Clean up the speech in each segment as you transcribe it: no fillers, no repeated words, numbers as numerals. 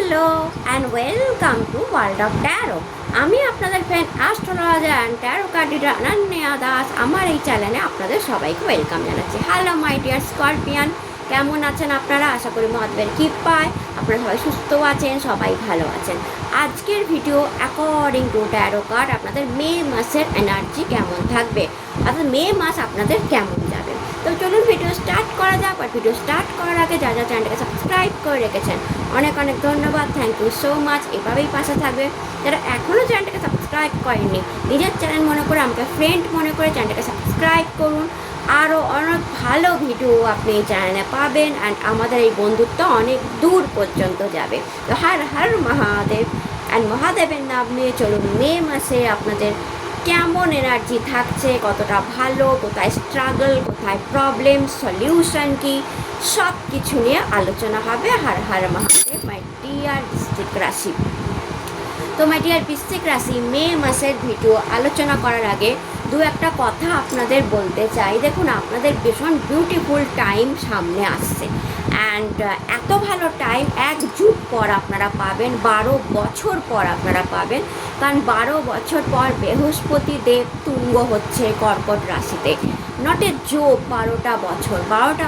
Hello and welcome to world of taro. আমি আপনাদের friend astrologer and taro card reader Ananya Das. আমার এই চ্যানেলে আপনাদের সবাইকে ওয়েলকাম জানাচ্ছি। হ্যালো মাই ডিয়ার স্করপিয়ান, কেমন আছেন আপনারা? আশা করি মহাদেবের কৃপায় আপনারা সবাই সুস্থ আছেন, সবাই ভালো আছেন। আজকের video according to taro card আপনাদের মে মাসের এনার্জি কেমন থাকবে, অর্থাৎ মে মাস আপনাদের কেমন যাবে। তো চলুন ভিডিও স্টার্ট করা যাক। আর ভিডিও স্টার্ট করার আগে যা চ্যানেলটাকে সাবস্ক্রাইব করে রেখেছেন অনেক অনেক ধন্যবাদ, থ্যাংক ইউ সো মাচ। এভাবেই পাশে থাকবে। যারা এখনও চ্যানেলটাকে সাবস্ক্রাইব করেননি, নিজের চ্যানেল মনে করে, আমাকে ফ্রেন্ড মনে করে চ্যানেলটাকে সাবস্ক্রাইব করুন। আরও অনেক ভালো ভিডিও আপনি এই চ্যানেলে পাবেন অ্যান্ড আমাদের এই বন্ধুত্ব অনেক দূর পর্যন্ত যাবে। তো হর হর মহাদেব অ্যান্ড মহাদেবের নাম নিয়ে চলুন মে মাসে আপনাদের কেমন এনার্জি থাকছে, কতটা ভালো, কোথায় স্ট্রাগল, কোথায় প্রবলেম, সলিউশন কি, সব কিছু নিয়ে আলোচনা হবে। হর হর মহাদেব মাই ডিয়ার বৃশ্চিক রাশি। তো মাই ডিয়ার বৃশ্চিক রাশি, মে মাসের ভিডিও আলোচনা করার আগে দু একটা কথা আপনাদের বলতে চাই। দেখুন, আপনাদের ভীষণ বিউটিফুল টাইম সামনে আসছে অ্যান্ড এত ভালো টাইম এক যুগ পর আপনারা পাবেন, 12 বছর পর আপনারা পাবেন। কারণ 12 বছর পর বৃহস্পতি দেব তুঙ্গ হচ্ছে কর্কট রাশিতে। নট এ জোক, 12টা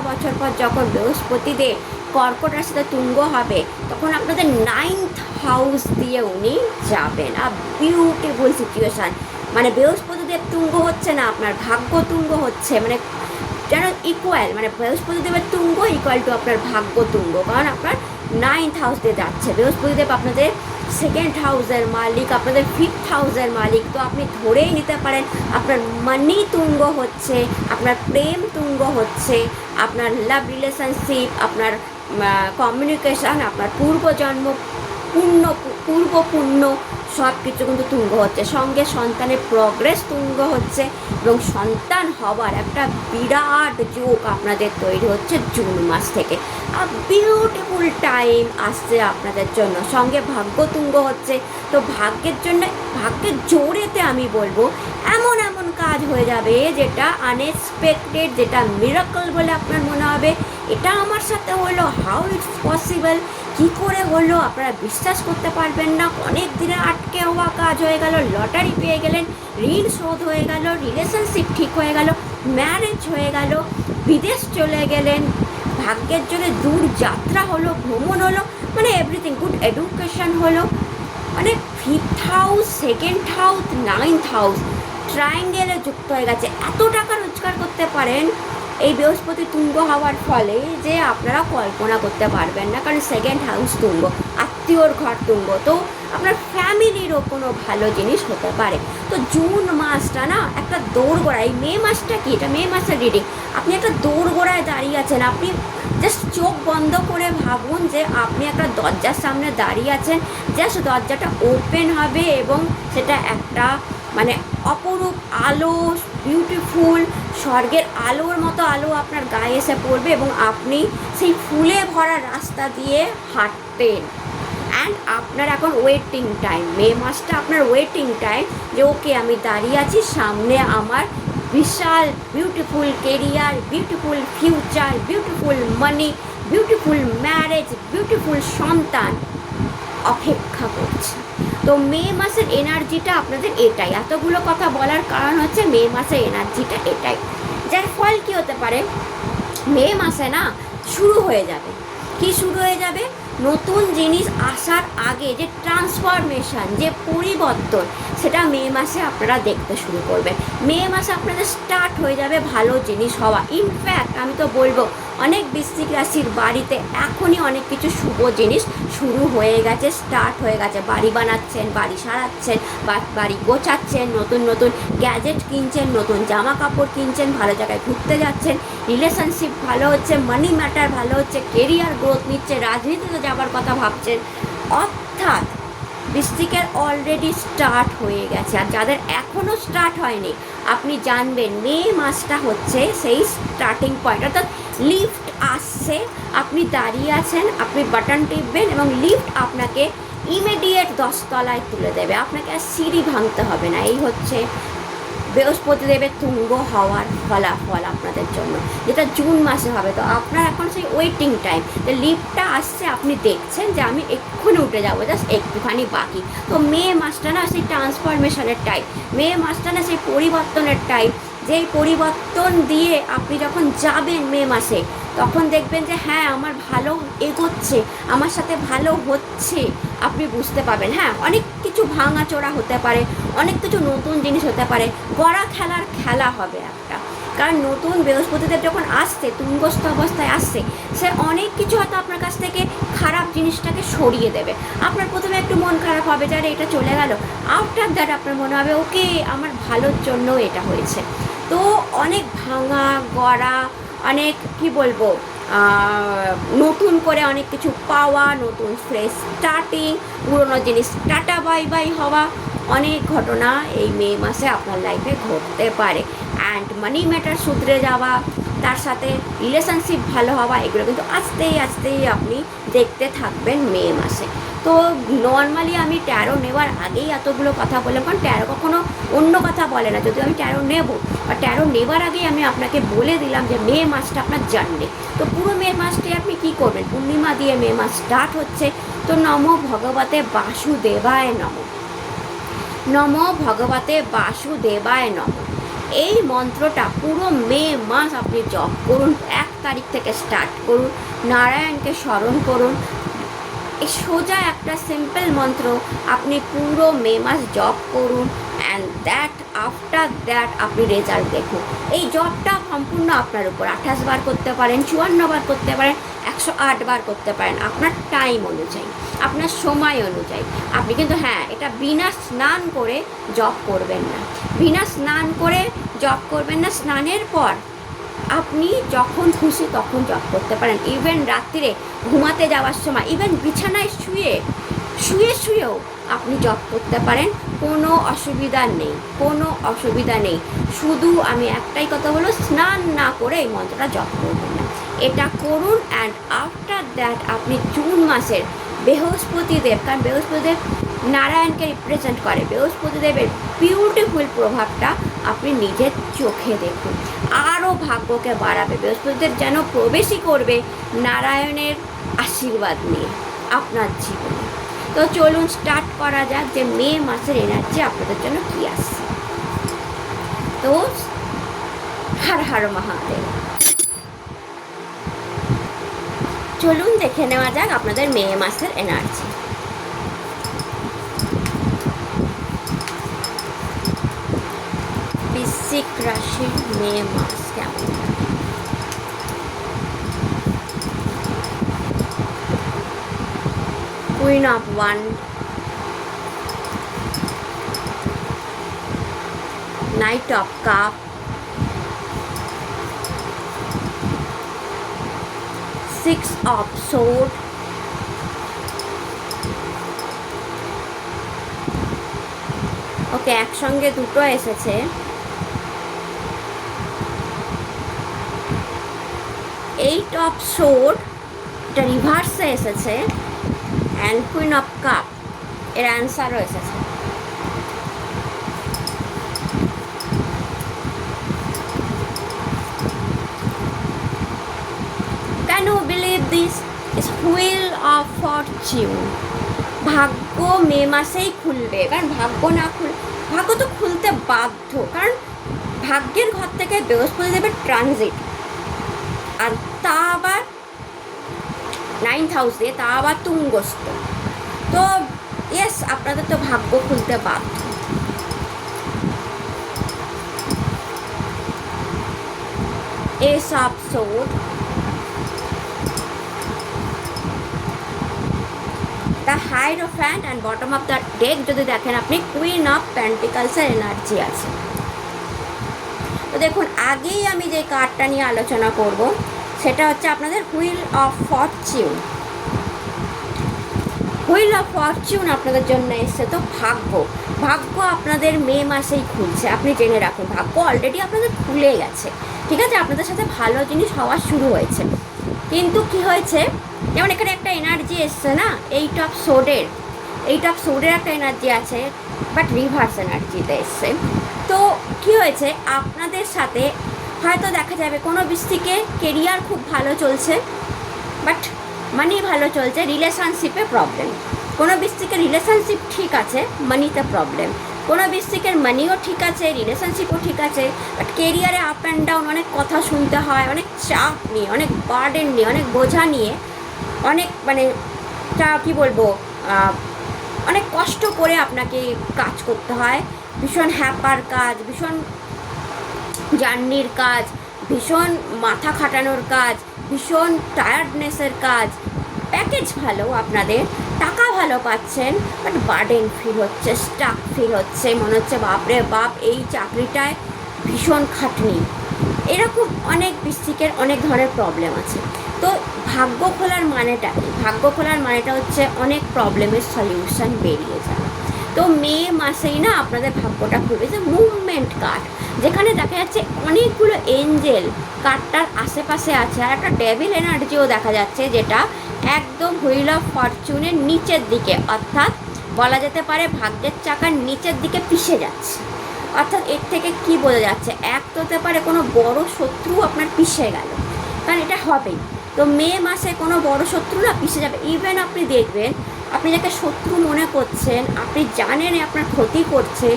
বছর পর যখন বৃহস্পতি দেব কর্কট রাশিতে তুঙ্গ হবে, তখন আপনাদের 9th হাউস দিয়ে উনি যাবেন। A beautiful situation. মানে বৃহস্পতিদেব তুঙ্গ হচ্ছে না, আপনার ভাগ্য তুঙ্গ হচ্ছে, মানে যেন ইকুয়াল, মানে বৃহস্পতিদেবের তুঙ্গ ইকুয়াল টু আপনার ভাগ্য তুঙ্গ। কারণ আপনার 9th হাউস দিয়ে যাচ্ছে বৃহস্পতিদেব, আপনাদের 2nd হাউসের মালিক, আপনাদের 5th হাউসের মালিক। তো আপনি ধরেই নিতে পারেন আপনার মানি তুঙ্গ হচ্ছে, আপনার প্রেম তুঙ্গ হচ্ছে, আপনার লাভ রিলেশনশিপ, আপনার কমিউনিকেশান, আপনার পূর্বপুণ্য সব কিছু কিন্তু তুঙ্গ হচ্ছে। সঙ্গে সন্তানের প্রগ্রেস তুঙ্গ হচ্ছে এবং সন্তান হবার একটা বিরাট যোগ আপনাদের তৈরি হচ্ছে জুন মাস থেকে। বিউটিফুল টাইম আসছে আপনাদের জন্য। সঙ্গে ভাগ্য তুঙ্গ হচ্ছে। তো ভাগ্যের জন্য, ভাগ্যের জোরেতে আমি বলবো এমন কাজ হয়ে যাবে যেটা আনএক্সপেক্টেড, যেটা মিরাকল বলে আপনার মনে হবে। এটা আমার সাথে হলো, হাউ ইটস পসিবল, কী করে হলো আপনারা বিশ্বাস করতে পারবেন না। অনেক দিনে আটকে হওয়া কাজ হয়ে গেল, লটারি পেয়ে গেলেন, ঋণ শোধ হয়ে গেল, রিলেশনশিপ ঠিক হয়ে গেল, ম্যারেজ হয়ে গেল, বিদেশ চলে গেলেন, ভাগ্যের জন্য দূর যাত্রা হলো, ভ্রমণ হলো, মানে এভরিথিং, গুড এডুকেশন হলো। মানে 5th house, 2nd house, 9th house ট্রায়াঙ্গেলে যুক্ত হয়ে গেছে। এত টাকা রোজগার করতে পারেন এই বৃহস্পতি তুঙ্গ হওয়ার ফলে যে আপনারা কল্পনা করতে পারবেন না। কারণ 2nd হাউস তুঙ্গ, আত্মীয়র ঘর তুঙ্গ, তো আপনার ফ্যামিলিরও কোনো ভালো জিনিস হতে পারে। তো জুন মাসটা না একটা দোরগোড়া, এই মে মাসটা কি, এটা মে মাসের রিডিং। আপনি একটা দোরগোড়ায় দাঁড়িয়ে আছেন। আপনি জাস্ট চোখ বন্ধ করে ভাবুন যে আপনি একটা দরজার সামনে দাঁড়িয়ে আছেন। জাস্ট দরজাটা ওপেন হবে এবং সেটা একটা মানে অপরূপ আলো, বিউটিফুল স্বর্গের আলোর মতো আলো আপনার গায়ে এসে পড়বে এবং আপনি সেই ফুলে ভরা রাস্তা দিয়ে হাঁটবেন। অ্যান্ড আপনার এখন ওয়েটিং টাইম, মে মাসটা আপনার ওয়েটিং টাইম যে ওকে আমি দাঁড়িয়ে আছি, সামনে আমার বিশাল beautiful career, beautiful future, beautiful money, beautiful marriage, beautiful সন্তান অপেক্ষা করছে। তো মে মাসের এনার্জিটা আপনাদের এটাই। এতগুলো কথা বলার কারণ হচ্ছে মে মাসের এনার্জিটা এটাই। যার ফল কী হতে পারে, মে মাসে না শুরু হয়ে যাবে, কি শুরু হয়ে যাবে, নতুন জিনিস আসার আগে যে ট্রান্সফরমেশান, যে পরিবর্তন, সেটা মে মাসে আপনারা দেখতে শুরু করবেন। মে মাসে আপনাদের স্টার্ট হয়ে যাবে ভালো জিনিস হওয়া। ইনফ্যাক্ট আমি তো বলবো অনেক বৃশ্চিক রাশির বাড়িতে এখনই অনেক কিছু শুভ জিনিস শুরু হয়ে গেছে, স্টার্ট হয়ে গেছে। বাড়ি বানাচ্ছেন, বাড়ি সারাচ্ছেন, বাড়ি গোছাচ্ছেন, নতুন গ্যাজেট কিনছেন, নতুন জামা কাপড় কিনছেন, ভালো জায়গায় ঘুরতে যাচ্ছেন, রিলেশনশিপ ভালো হচ্ছে, মানি ম্যাটার ভালো হচ্ছে, কেরিয়ার গ্রোথ নিচ্ছে, রাজনীতিতে যাবার কথা ভাবছেন। অর্থাৎ বৃশ্চিকের অলরেডি স্টার্ট হয়ে গেছে। আর যাদের এখনও স্টার্ট হয়নি, আপনি জানবেন মে মাসটা হচ্ছে সেই স্টার্টিং পয়েন্ট। অর্থাৎ লিফট আসছে, আপনি দাঁড়িয়ে আছেন, আপনি বাটন টিপবেন এবং লিফট আপনাকে ইমিডিয়েট 10 তলায় তুলে দেবে। আপনাকে আর সিঁড়ি ভাঙতে হবে না। এই হচ্ছে বৃহস্পতিদেবের তুঙ্গ হওয়ার ফলাফল আপনাদের জন্য, যেটা জুন মাসে হবে। তো আপনার এখন সেই ওয়েটিং টাইম, যে লিফটটা আসছে, আপনি দেখছেন যে আমি এক্ষুনি উঠে যাবো, জাস্ট একটুখানি বাকি। তো মে মাসটা না সেই ট্রান্সফরমেশনের টাইম, মে মাসটা না সেই পরিবর্তনের টাইম, যেই পরিবর্তন দিয়ে আপনি যখন যাবেন মে মাসে, তখন দেখবেন যে হ্যাঁ আমার ভালো এগোচ্ছে, আমার সাথে ভালো হচ্ছে, আপনি বুঝতে পারবেন। হ্যাঁ, অনেক কিছু ভাঙাচোরা হতে পারে, অনেক কিছু নতুন জিনিস হতে পারে, গড়া খেলার খেলা হবে একটা। কারণ নতুন বৃহস্পতিদেব যখন আসছে, তুঙ্গস্থ অবস্থায় আসছে, সে অনেক কিছু হয়তো আপনার কাছ থেকে খারাপ জিনিসটাকে সরিয়ে দেবে। আপনার প্রথমে একটু মন খারাপ হবে যে আরে এটা চলে গেল, আফটার দ্যাট আপনার মনে হবে ওকে আমার ভালোর জন্য এটা হয়েছে। তো অনেক ভাঙা গড়া, অনেক কি বলবো, নতুন করে অনেক কিছু পাওয়া, নতুন ফ্রেশ স্টার্টিং, পুরোনো জিনিস টাটা বাই বাই হওয়া, অনেক ঘটনা এই মে মাসে আপনার লাইফে ঘটতে পারে। অ্যান্ড মানি ম্যাটার শুধরে যাওয়া, তার সাথে রিলেশনশিপ ভালো হওয়া, এগুলো কিন্তু আস্তেই আস্তেই আপনি দেখতে থাকবেন মে মাসে। তো নর্মালি আমি ট্যারো নেওয়ার আগেই এতগুলো কথা বললাম, কারণ ট্যারো কখনো অন্য কথা বলে না। যদিও আমি ট্যারো নেব, বা ট্যারো নেওয়ার আগেই আমি আপনাকে বলে দিলাম যে মে মাসটা আপনার জানবে। তো পুরো মে মাসটি আপনি কী করবেন, পূর্ণিমা দিয়ে মে মাস স্টার্ট হচ্ছে। তো নমো ভগবতে বাসুদেবায় নমঃ, নমো ভগবতে বাসুদেবায় নমঃ, এই মন্ত্রটা পুরো মে মাস আপনি জপ করুন। 1 তারিখ থেকে স্টার্ট করুন, নারায়ণকে স্মরণ করুন। এই সোজা একটা সিম্পল মন্ত্র আপনি পুরো মে মাস জপ করুন। অ্যান্ড দ্যাট আফটার দ্যাট আপনি রেজাল্ট দেখুন। এই জবটা সম্পূর্ণ আপনার উপর। 28 বার করতে পারেন, 54 বার করতে পারেন, 108 বার করতে পারেন, আপনার টাইম অনুযায়ী, আপনার সময় অনুযায়ী। আপনি কিন্তু হ্যাঁ, এটা বিনা স্নান করে জব করবেন না, বিনা স্নান করে জব করবেন না। স্নানের পর আপনি যখন খুশি তখন জব করতে পারেন। ইভেন রাত্রিরে ঘুমাতে যাওয়ার সময়, ইভেন বিছানায় শুয়েও আপনি জব করতে পারেন, কোনো অসুবিধা নেই, কোনো অসুবিধা নেই। শুধু আমি একটাই কথা বলবো, স্নান না করে এই মন্ত্রটা জপ করবেন না, এটা করুন। অ্যান্ড আফটার দ্যাট আপনি জুন মাসের বৃহস্পতিদেব, কারণ বৃহস্পতিদেব নারায়ণকে রিপ্রেজেন্ট করে, বৃহস্পতিদেবের বিউটিফুল প্রভাবটা আপনি নিজের চোখে দেখুন। আরও ভাগ্যকে বাড়াবে, বৃহস্পতিদেব যেন প্রবেশই করবে নারায়ণের আশীর্বাদ নিয়ে আপনার জীবনে। তো চলুন স্টার্ট করা যাক যে মে মাসের এনার্জি আপনাদের জন্য কী আসছে। তো হর হর মহাদেব, চলুন দেখে নেওয়া যাক আপনাদের মে মাসের এনার্জি। বৃশ্চিক রাশির মে মাস কেমন? Queen of wand, knight of cup, six of sword, okay একসঙ্গে দুটো এসেছে। এইট অফ সোর্ড, এটা রিভার্সে এসেছে। অ্যান্ড কুইন অফ কাপ, এর অ্যান্সারও এসেছে। Can you believe this? It's wheel of fortune. ভাগ্য মে মাসেই খুলবে, কারণ ভাগ্য তো খুলতে বাধ্য, কারণ ভাগ্যের ঘর থেকে বৃহস্পতিদেবের ট্রানজিট, আর তা আবার 9th হাউসে, তা আবার তুঙ্গস্থ। তো ইয়েস, আপনাদের তো ভাগ্য খুলতে বাধ্য। Ace of sword, the hierophant, and bottom of the deck যদি দেখেন আপনি, কুইন অফ পেন্টিকলসের এনার্জি আছে। তো দেখুন, আগেই আমি যে কার্ডটা নিয়ে আলোচনা করব সেটা হচ্ছে আপনাদের wheel of Fortune. Wheel of Fortune আপনাদের জন্য এসছে। তো ভাগ্য আপনাদের মে মাসেই খুলছে, আপনি জেনে রাখুন। ভাগ্য অলরেডি আপনাদের খুলে গেছে, ঠিক আছে, আপনাদের সাথে ভালো জিনিস হওয়া শুরু হয়েছে। কিন্তু কি হয়েছে, যেমন এখানে একটা এনার্জি এসছে না, এইট অফ সোর্ডের, এইটা সোরের একটা এনার্জি আছে, বাট রিভার্স এনার্জিতে এসছে। তো কী হয়েছে, আপনাদের সাথে হয়তো দেখা যাবে কোনো বৃষ্টিকে কেরিয়ার খুব ভালো চলছে, বাট মানি ভালো চলছে, রিলেশনশিপে প্রবলেম। কোনো বৃষ্টিকের রিলেশনশিপ ঠিক আছে, মানিতে প্রবলেম। কোনো বৃষ্টিকের মানিও ঠিক আছে, রিলেশনশিপও ঠিক আছে, বাট কেরিয়ারে আপ অ্যান্ড ডাউন, অনেক কথা শুনতে হয়, অনেক চাপ নিয়ে, অনেক বার্ডেন নিয়ে, অনেক বোঝা নিয়ে, অনেক মানে তা কী বলবো, অনেক কষ্ট করে আপনাকে কাজ করতে হয়। ভীষণ হ্যাপার কাজ, ভীষণ জার্নির কাজ, ভীষণ মাথা খাটানোর কাজ, ভীষণ টায়ার্ডনেসের কাজ। প্যাকেজ ভালো, আপনাদের টাকা ভালো পাচ্ছেন, বাট বার্ডেন ফিল হচ্ছে, স্টাক ফিল হচ্ছে, মনে হচ্ছে বাপরে বাপ এই চাকরিটায় ভীষণ খাটনি। এরকম অনেক বৃশ্চিকের অনেক ধরনের প্রবলেম আছে। তো ভাগ্য খোলার মানেটা কি? ভাগ্য খোলার মানেটা হচ্ছে অনেক প্রবলেমের সলিউশন বেরিয়ে যায়। তো মে মাসেই না আপনাদের ভাগ্যটা খুলবে। যে মুভমেন্ট কার্ড, যেখানে দেখা যাচ্ছে অনেকগুলো এঞ্জেল কার্ডটার আশেপাশে আছে, আর একটা ডেভিল এনার্জিও দেখা যাচ্ছে, যেটা একদম হুইল অফ ফরচুনের নিচের দিকে, অর্থাৎ বলা যেতে পারে ভাগ্যের চাকার নিচের দিকে পিষে যাচ্ছে। অর্থাৎ এর থেকে কি বোঝা যাচ্ছে, এক তো হতে পারে কোনো বড় শত্রু আপনার পিষে গেল, কারণ এটা হবেই। তো মে মাসে কোনো বড় শত্রু না পিষে যাবে। ইভেন আপনি দেখবেন, আপনি যাকে শত্রু মনে করছেন, আপনি জানেন আপনার ক্ষতি করছে,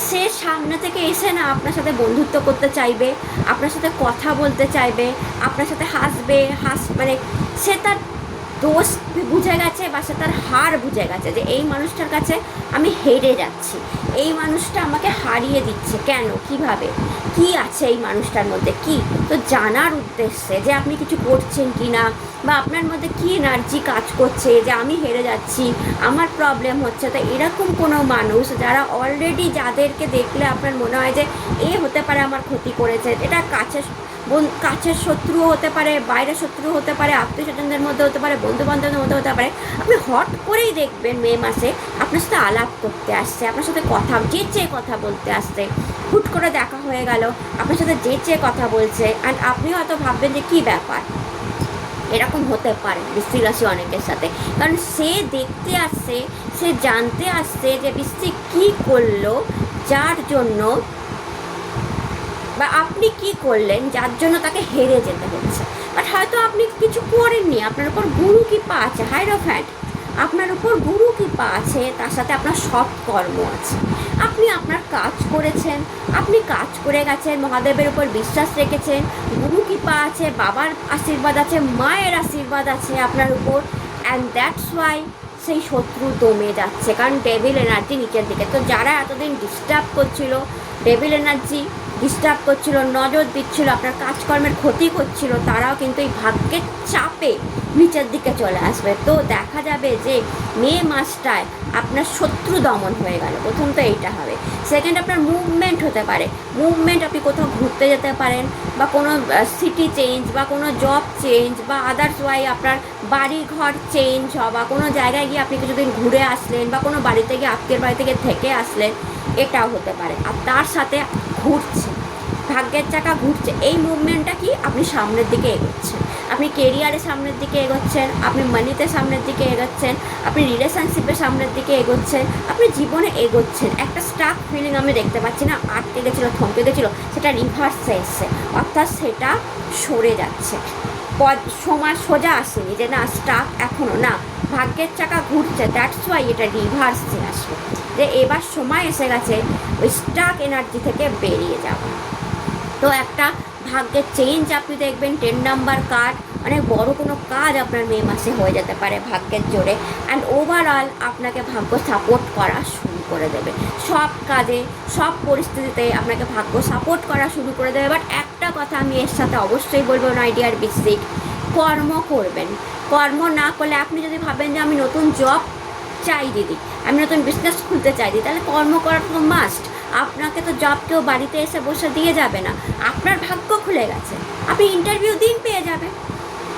সে সামনে থেকে এসে না আপনার সাথে বন্ধুত্ব করতে চাইবে, আপনার সাথে কথা বলতে চাইবে, আপনার সাথে হাসবে, মানে সে তার দোষ বুঝে গেছে, বা সে তার হার বুঝে গেছে, যে এই মানুষটার কাছে আমি হেরে যাচ্ছি, এই মানুষটা আমাকে হারিয়ে দিচ্ছে, কেন, কিভাবে, কি আছে এই মানুষটার মধ্যে, কি, তো জানার উদ্দেশ্যে যে আপনি কিছু করছেন কি না, বা আপনার মধ্যে কী এনার্জি কাজ করছে, যে আমি হেরে যাচ্ছি, আমার প্রবলেম হচ্ছে। তো এরকম কোনো মানুষ যারা অলরেডি, যাদেরকে দেখলে আপনার মনে হয় যে এ হতে পারে আমার ক্ষতি করেছে, এটা কাছের শত্রুও হতে পারে, বাইরের শত্রু হতে পারে, আত্মীয় স্বজনদের মধ্যে হতে পারে, বন্ধু বান্ধবদের মধ্যে হতে পারে, আপনি হট করেই দেখবেন মে মাসে আপনার সাথে আলাপ করতে আসছে, আপনার সাথে কথা চেয়ে কথা বলতে আসছে, হুট করে দেখা হয়ে গেল, আপনার সাথে চেয়ে কথা বলছে, অ্যান্ড আপনিও হয়তো ভাববেন যে কী ব্যাপার। এরকম হতে পারে বৃশ্চিক রাশি অনেকের সাথে, কারণ সে দেখতে আসছে, সে জানতে আসছে যে বৃশ্চিক কী করলো, যার জন্য, বা আপনি কি করলেন যার জন্য তাকে হেরে যেতে হচ্ছে। বাট হয়তো আপনি কিছু করেননি, আপনার উপর গুরু কৃপা আছে, হাইরোফ্যান্ট, আপনার উপর গুরু কৃপা আছে, তার সাথে আপনার সৎ কর্ম আছে, আপনি আপনার কাজ করেছেন, আপনি কাজ করে গেছেন, মহাদেবের উপর বিশ্বাস রেখেছেন, গুরু কৃপা আছে, বাবার আশীর্বাদ আছে, মায়ের আশীর্বাদ আছে আপনার উপর, অ্যান্ড দ্যাটস ওয়াই সেই শত্রু দমে যাচ্ছে, কারণ ডেভিল এনার্জি নিচের দিকে। তো যারা এতদিন ডিস্টার্ব করছিল, ডেভিল এনার্জি ডিস্টার্ব করছিল, নজর দিচ্ছিল, আপনার কাজকর্মের ক্ষতি করছিল, তারাও কিন্তু এই ভাগ্যের চাপে নিচের দিকে চলে আসবে। তো দেখা যাবে যে মে মাসটায় আপনার শত্রু দমন হয়ে গেল। প্রথম তো এইটা হবে। সেকেন্ড, আপনার মুভমেন্ট হতে পারে, মুভমেন্ট, আপনি কোথাও ঘুরতে যেতে পারেন, বা কোনো সিটি চেঞ্জ, বা কোনো জব চেঞ্জ, বা আদার্স ওয়াই আপনার বাড়ি ঘর চেঞ্জ হওয়া, কোনো জায়গায় গিয়ে আপনি কিছুদিন ঘুরে আসলেন, বা কোনো বাড়িতে গিয়ে আত্মীয়ের বাড়ি থেকে আসলেন, এটাও হতে পারে। আর তার সাথে ঘুরছে, ভাগ্যের চাকা ঘুরছে, এই মুভমেন্টটা কি, আপনি সামনের দিকে এগোচ্ছেন, আপনি কেরিয়ারে সামনের দিকে এগোচ্ছেন, আপনি মানিতে সামনের দিকে এগোচ্ছেন, আপনি রিলেশনশিপের সামনের দিকে এগোচ্ছেন, আপনি জীবনে এগোচ্ছেন। একটা স্টাক ফিলিং আমি দেখতে পাচ্ছি না, আটকে গেছিলো, থমকে গেছিলো, সেটা রিভার্সে এসছে, অর্থাৎ সেটা সরে যাচ্ছে, সময় সোজা আসেনি, যে না স্টাক এখনও না, ভাগ্যের চাকা ঘুরছে, দ্যাটস ওয়াই এটা রিভার্সে আসবে, যে এবার সময় এসে গেছে ওই স্টাক এনার্জি থেকে বেরিয়ে যাওয়া। তো একটা ভাগ্যের চেঞ্জ আপনি দেখবেন, 10 নাম্বার কার্ড, অনেক বড় কোনো কাজ আপনার মে মাসে হয়ে যেতে পারে ভাগ্যের জোরে, অ্যান্ড ওভারঅল আপনাকে ভাগ্য সাপোর্ট করা শুরু করে দেবে, সব কাজে, সব পরিস্থিতিতে আপনাকে ভাগ্য সাপোর্ট করা শুরু করে দেবে। বাট একটা কথা আমি এর সাথে অবশ্যই বলবো, মাই ডিয়ার বৃশ্চিক, কর্ম করবেন। কর্ম না করলে, আপনি যদি ভাবেন যে আমি নতুন জব চাই দিদি, আমি নতুন বিজনেস খুলতে চাই দিদি, তাহলে কর্ম করা তো মাস্ট। আপনাকে তো জব কেউ বাড়িতে এসে বসে দিয়ে যাবে না, আপনার ভাগ্য খুলে গেছে, আপনি ইন্টারভিউ দিন পেয়ে যাবেন,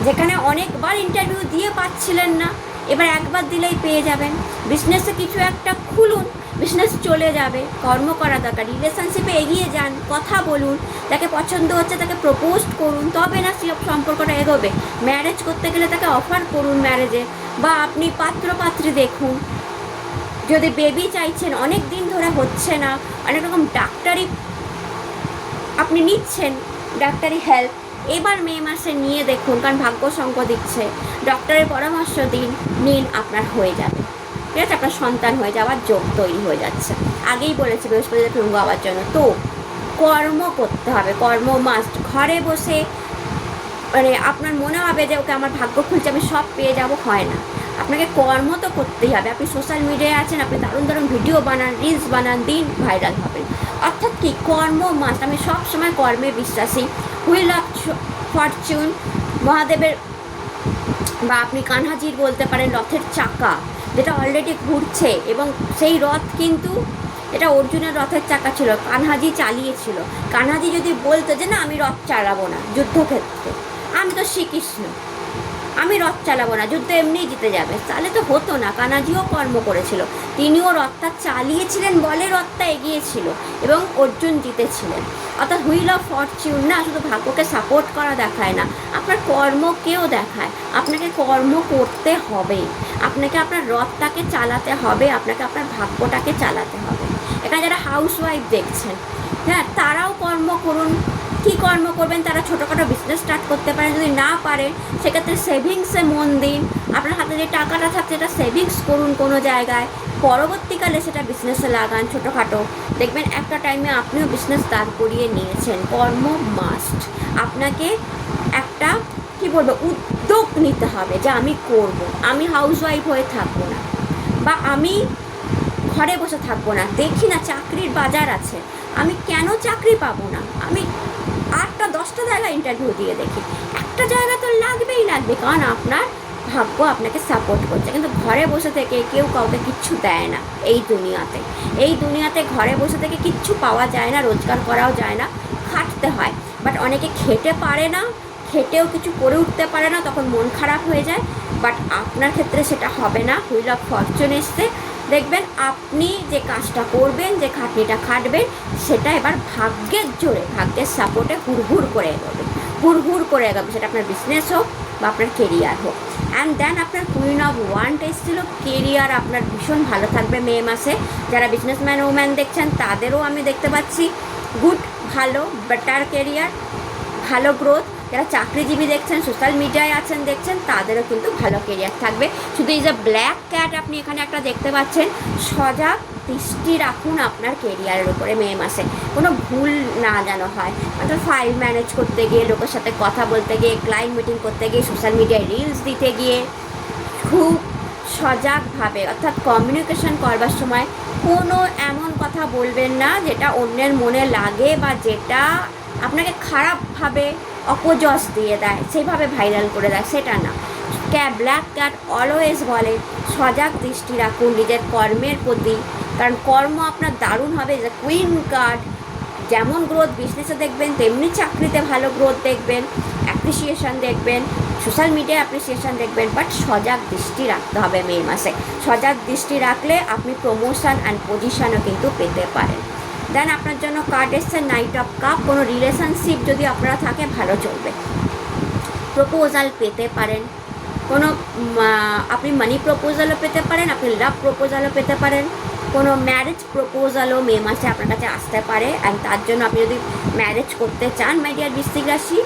যেখানে অনেকবার ইন্টারভিউ দিয়ে পাচ্ছিলেন না, এবার একবার দিলেই পেয়ে যাবেন। বিজনেসে কিছু একটা খুলুন, বিজনেস চলে যাবে। কর্ম করা দরকার, রিলেশনশিপে এগিয়ে যান, কথা বলুন, তাকে পছন্দ হচ্ছে তাকে প্রপোজ করুন, তবে না সে সম্পর্কটা এগোবে। ম্যারেজ করতে গেলে তাকে অফার করুন ম্যারেজে, বা আপনি পাত্র পাত্রী দেখুন, যদি বেবি চাইছেন, অনেক দিন ধরে হচ্ছে না, অনেক রকম ডাক্তারি আপনি নিচ্ছেন, ডাক্তারি হেল্প, এবার মে মাসে নিয়ে দেখুন, কারণ ভাগ্য সঙ্গ দিচ্ছে, ডক্টরের পরামর্শ নিন, আপনার হয়ে যাবে, ঠিক আছে? আপনার সন্তান হয়ে যাওয়ার যোগ তৈরি হয়ে যাচ্ছে। আগেই বলেছি বৃহস্পতিতে তুঙ্গ হওয়ার জন্য। তো কর্ম করতে হবে, কর্ম মাস্ট। ঘরে বসে মানে আপনার মনে হবে যে ওকে আমার ভাগ্য খুলছে, আমি সব পেয়ে যাব, হয় না। আপনাকে কর্ম তো করতেই হবে। আপনি সোশ্যাল মিডিয়ায় আছেন, আপনি দারুণ দারুণ ভিডিও বানান, রিলস বানান, দিন ভাইরাল হবেন। অর্থাৎ কি, কর্ম মাস্ট। আমি সব সময় কর্মে বিশ্বাসী। হুইল অফ ফরচুন, মহাদেবের বা আপনি কানহাজির বলতে পারেন, রথের চাকা যেটা অলরেডি ঘুরছে, এবং সেই রথ কিন্তু এটা অর্জুনের রথের চাকা ছিল, কানহাজি চালিয়েছিল। কানহাজি যদি বলতো যে না আমি রথ চালাবো না যুদ্ধক্ষেত্রে, আমি তো শ্রীকৃষ্ণ, আমি রথ চালাবো না, যুদ্ধ এমনিই জিতে যাবে, তাহলে তো হতো না। কানাজিও কর্ম করেছিল, তিনিও রথটা চালিয়েছিলেন বলে রথটা এগিয়েছিল এবং অর্জুন জিতেছিলেন। অর্থাৎ হুইল অফ ফরচুন না শুধু ভাগ্যকে সাপোর্ট করা দেখায় না, আপনার কর্মকেও দেখায়। আপনাকে কর্ম করতে হবে, আপনাকে আপনার রথটাকে চালাতে হবে, আপনাকে আপনার ভাগ্যটাকে চালাতে হবে। এখানে যারা হাউস ওয়াইফ দেখছেন, হ্যাঁ, তারাও কর্ম করুন। কী কর্ম করবেন? তারা ছোটোখাটো বিজনেস স্টার্ট করতে পারেন, যদি না পারেন সেক্ষেত্রে সেভিংসে মন দিন। আপনার হাতে যে টাকাটা থাকছে সেটা সেভিংস করুন কোনো জায়গায়, পরবর্তীকালে সেটা বিজনেসে লাগান ছোটোখাটো, দেখবেন একটা টাইমে আপনিও বিজনেস দাঁড় করিয়ে নিয়েছেন। কর্ম মাস্ট। আপনাকে একটা কী বলবো, উদ্যোগ নিতে হবে যে আমি করব, আমি হাউস ওয়াইফ হয়ে থাকবো না, বা আমি ঘরে বসে থাকবো না। দেখি না চাকরির বাজার আছে, আমি কেন চাকরি পাবো না? আমি 8টা-10টা জায়গায় ইন্টারভিউ দিয়ে দেখি, একটা জায়গা তো লাগবেই লাগবে, কারণ আপনার ভাগ্য আপনাকে সাপোর্ট করছে। কিন্তু ঘরে বসে থেকে কেউ কাউকে কিচ্ছু দেয় না এই দুনিয়াতে ঘরে বসে থেকে কিচ্ছু পাওয়া যায় না, রোজগার করাও যায় না, খাটতে হয়। বাট অনেকে খেটে পারে না, খেটেও কিছু করে উঠতে পারে না, তখন মন খারাপ হয়ে যায়। বাট আপনার ক্ষেত্রে সেটা হবে না। হুইল অফ ফরচুন এসছে, দেখবেন আপনি যে কাজটা করবেন, যে খাটনিটা খাটবেন, সেটা এবার ভাগ্যের জোরে, ভাগ্যের সাপোর্টে হুড়হুড় করে এগোবে, সেটা আপনার বিজনেস হোক বা আপনার কেরিয়ার হোক। অ্যান্ড দেন আপনার কুইন অফ ওয়ান্ড এসেছিল, কেরিয়ার আপনার ভীষণ ভালো থাকবে মে মাসে। যারা বিজনেসম্যান ওম্যান দেখছেন তাদেরও আমি দেখতে পাচ্ছি গুড, ভালো, বেটার কেরিয়ার, ভালো গ্রোথ। যারা চাকরিজীবী দেখছেন, সোশ্যাল মিডিয়ায় আছেন দেখছেন, তাদেরও কিন্তু ভালো কেরিয়ার থাকবে। শুধু এই যে ব্ল্যাক ক্যাট আপনি এখানে একটা দেখতে পাচ্ছেন, সজাগ দৃষ্টি রাখুন আপনার কেরিয়ারের উপরে মে মাসে, কোনো ভুল না যেন হয়। অর্থাৎ ফাইল ম্যানেজ করতে গিয়ে, লোকের সাথে কথা বলতে গিয়ে, ক্লায়েন্ট মিটিং করতে গিয়ে, সোশ্যাল মিডিয়ায় রিলস দিতে গিয়ে খুব সজাগভাবে, অর্থাৎ কমিউনিকেশন করবার সময় কোনো এমন কথা বলবেন না যেটা অন্যের মনে লাগে বা যেটা আপনাকে খারাপভাবে অপজস দিয়ে দেয়, সেভাবে ভাইরাল করে দেয়, সেটা না। ব্ল্যাক ক্যাট অলওয়েজ বলে সজাগ দৃষ্টি রাখুন নিজের কর্মের প্রতি, কারণ কর্ম আপনার দারুণ হবে। যে কুইন কার্ড, যেমন গ্রোথ বিজনেসে দেখবেন, তেমনি চাকরিতে ভালো গ্রোথ দেখবেন, অ্যাপ্রিসিয়েশন দেখবেন, সোশ্যাল মিডিয়ায় অ্যাপ্রিসিয়েশন দেখবেন। বাট সজাগ দৃষ্টি রাখতে হবে মে মাসে। সজাগ দৃষ্টি রাখলে আপনি প্রমোশন অ্যান্ড পজিশনও কিন্তু পেতে পারেন। দেন আপনার জন্য কার্ড এসছে নাইট অফ কাপ। কোনো রিলেশনশিপ যদি আপনারা থাকে ভালো চলবে, প্রপোজাল পেতে পারেন, কোনো আপনি মানি প্রপোজালও পেতে পারেন, আপনি লাভ প্রপোজালও পেতে পারেন, কোনো ম্যারেজ প্রপোজালও মে মাসে আপনার কাছে আসতে পারে। অ্যান্ড তার জন্য আপনি যদি ম্যারেজ করতে চান মাই ডিয়ার বৃশ্চিক রাশি,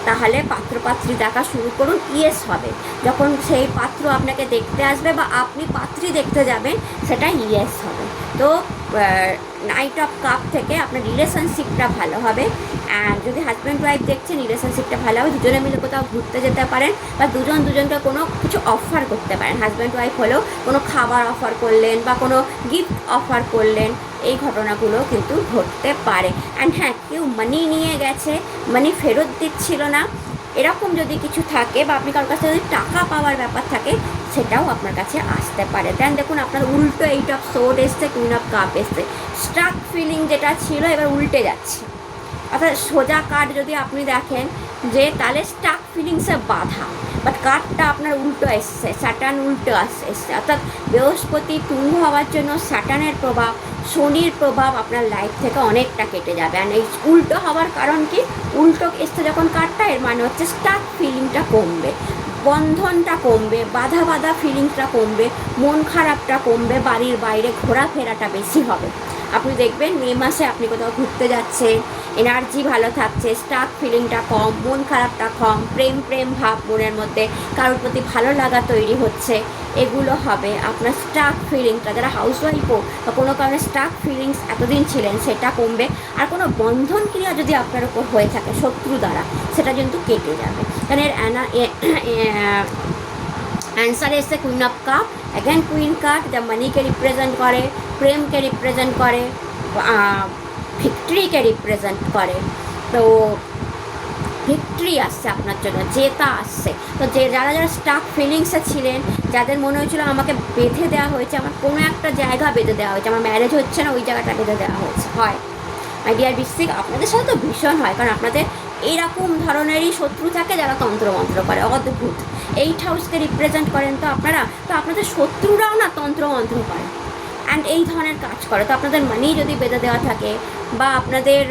তাহলে পাত্রপাত্রী দেখা শুরু করুন। ইয়েস হবে যখন সেই পাত্র আপনাকে দেখতে আসবে বা আপনি পাত্রী দেখতে যাবেন, সেটা ইয়েস হবে। তো নাইট অফ কাপ থেকে আপনার রিলেশনশিপটা ভালো হবে। অ্যান্ড যদি হাজব্যান্ড ওয়াইফ দেখছেন, রিলেশনশিপটা ভালো হবে, দুজনে মিলে কোথাও ঘুরতে যেতে পারেন বা দুজন দুজনকে কোনো কিছু অফার করতে পারেন। হাজব্যান্ড ওয়াইফ হলেও কোনো খাবার অফার করলেন বা কোনো গিফট অফার করলেন, এই ঘটনাগুলো কিন্তু ঘটতে পারে। অ্যান্ড হ্যাঁ, কেউ মানি নিয়ে গেছে, মানি ফেরত দিচ্ছিল না, এরকম যদি কিছু থাকে বা আপনি কারোর কাছে যদি টাকা পাওয়ার ব্যাপার থাকে, সেটাও আপনার কাছে আসতে পারে। দেন দেখুন আপনার উল্টো এইট অফ সোর্ড এসছে, কুইন অফ কাপ এসছে। স্ট্রাক ফিলিং যেটা ছিল এবার উল্টে যাচ্ছে। অর্থাৎ সোজা কার্ড যদি আপনি দেখেন যে তাহলে স্টাক ফিলিংসে বাধা, বাট কার্ডটা আপনার উল্টো এসছে, স্যাটার্ন উল্টো এসছে। অর্থাৎ বৃহস্পতি তুঙ্গ হওয়ার জন্য স্যাটার্নের প্রভাব, শনির প্রভাব আপনার লাইফ থেকে অনেকটা কেটে যাবে। আর এই উল্টো হওয়ার কারণ কি, উল্টো এসছে যখন কার্ডটা, এর মানে হচ্ছে স্টাক ফিলিংটা কমবে, বন্ধনটা কমবে, বাধা বাধা ফিলিংসটা কমবে, মন খারাপটা কমবে, বাড়ির বাইরে ঘোরাফেরাটা বেশি হবে। আপনি দেখবেন মে মাসে আপনি কোথাও ঘুরতে যাচ্ছেন, এনার্জি ভালো থাকছে, স্টাক ফিলিংটা কম, মন খারাপটা কম, প্রেম প্রেম ভাব মনের মধ্যে, কারোর প্রতি ভালো লাগা তৈরি হচ্ছে, এগুলো হবে। আপনার স্টাক ফিলিংসটা, যারা হাউসওয়াইফও বা কোনো কারণে স্টাক ফিলিংস এতদিন ছিলেন, সেটা কমবে। আর কোনো বন্ধন ক্রিয়া যদি আপনার উপর হয়ে থাকে শত্রু দ্বারা, সেটা কিন্তু কেটে যাবে। কারণ এর অ্যান্সার এসে queen of cup, again queen card, যা মানিকে রিপ্রেজেন্ট করে, প্রেমকে রিপ্রেজেন্ট করে, ভিক্টরিকে রিপ্রেজেন্ট করে। তো ভিক্টরি আসছে আপনার জন্য, জেতা আসছে। তো যারা যারা স্টাক ফিলিংসে ছিলেন, যাদের মনে হয়েছিল আমাকে বেঁধে দেওয়া হয়েছে, আমার কোনো একটা জায়গা বেঁধে দেওয়া হয়েছে, আমার ম্যারেজ হচ্ছে না, ওই জায়গাটা বেঁধে দেওয়া হয়েছে, হয় মাই ডিয়ার বৃশ্চিক, আপনাদের সাথে তো ভীষণ হয়। কারণ আপনাদের এইরকম ধরনেরই শত্রু থাকে যারা তন্ত্রমন্ত্র করে, অদ্ভুত। 8 হাউসকে রিপ্রেজেন্ট করেন তো আপনারা, তো আপনাদের শত্রুরাও না তন্ত্রমন্ত্র করে অ্যান্ড এই ধরনের কাজ করে। তো আপনাদের মানি যদি বেঁধে দেওয়া থাকে, বা আপনাদের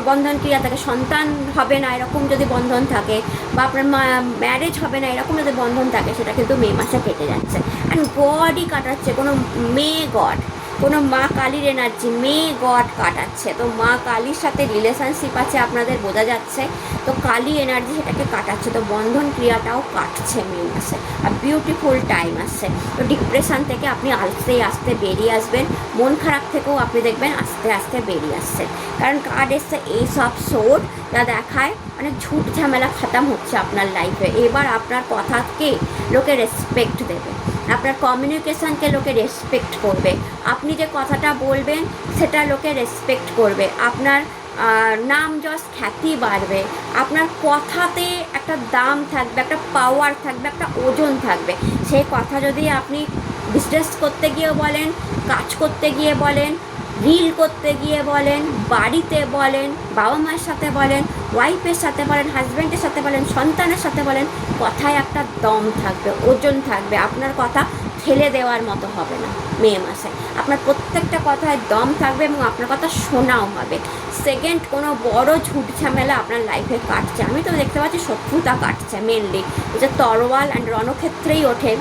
বন্ধন ক্রিয়া থাকে, সন্তান হবে না এরকম যদি বন্ধন থাকে, বা আপনার ম্যারেজ হবে না এরকম যদি বন্ধন থাকে, সেটা কিন্তু মে মাসে কেটে যাচ্ছে। অ্যান্ড গডই কাটাচ্ছে, কোনো মেয়ে গড, কোনো মা কালীর এনার্জি, মেয়ে গড কাটাচ্ছে। তো মা কালীর সাথে রিলেশনশিপ আছে আপনাদের, বোঝা যাচ্ছে। তো কালী এনার্জি সেটাকে কাটাচ্ছে, তো বন্ধন ক্রিয়াটাও কাটছে মে মাসে। আর বিউটিফুল টাইম আসছে। তো ডিপ্রেশন থেকে আপনি আস্তে আস্তে বেরিয়ে আসবেন, মন খারাপ থেকেও আপনি দেখবেন আস্তে আস্তে বেরিয়ে আসছে। কারণ কার্ড এসছে এস অফ সোর্ড, যা দেখায় মানে ঝুট ঝামেলা খতম হচ্ছে আপনার লাইফে। এবার আপনার কথাকে লোকে রেসপেক্ট দেবে, আপনার কমিউনিকেশানকে লোকে রেসপেক্ট করবে, আপনি যে কথাটা বলবেন সেটা লোকে রেসপেক্ট করবে, আপনার নাম যশ খ্যাতি বাড়বে, আপনার কথাতে একটা দাম থাকবে, একটা পাওয়ার থাকবে, একটা ওজন থাকবে। সেই কথা যদি আপনি বিজনেস করতে গিয়ে বলেন, কাজ করতে গিয়ে বলেন, রিল করতে গিয়ে বলেন, বাড়িতে বলেন, বাবা মায়ের সাথে বলেন, ওয়াইফের সাথে বলেন, হাজব্যান্ডের সাথে বলেন, সন্তানের সাথে বলেন, কথায় একটা দম থাকবে, ওজন থাকবে। আপনার কথা ফেলে দেওয়ার মতো হবে না মে মাসে, আপনার প্রত্যেকটা কথায় দম থাকবে এবং আপনার কথা শোনাও হবে। সেকেন্ড, কোনো বড় ঝুট ঝামেলা আপনার লাইফে কাটছে, আমি তো দেখতে পাচ্ছি শত্রুতা কাটছে মেনলি, যে তরোয়াল অ্যান্ড রণক্ষেত্রেই ওঠে।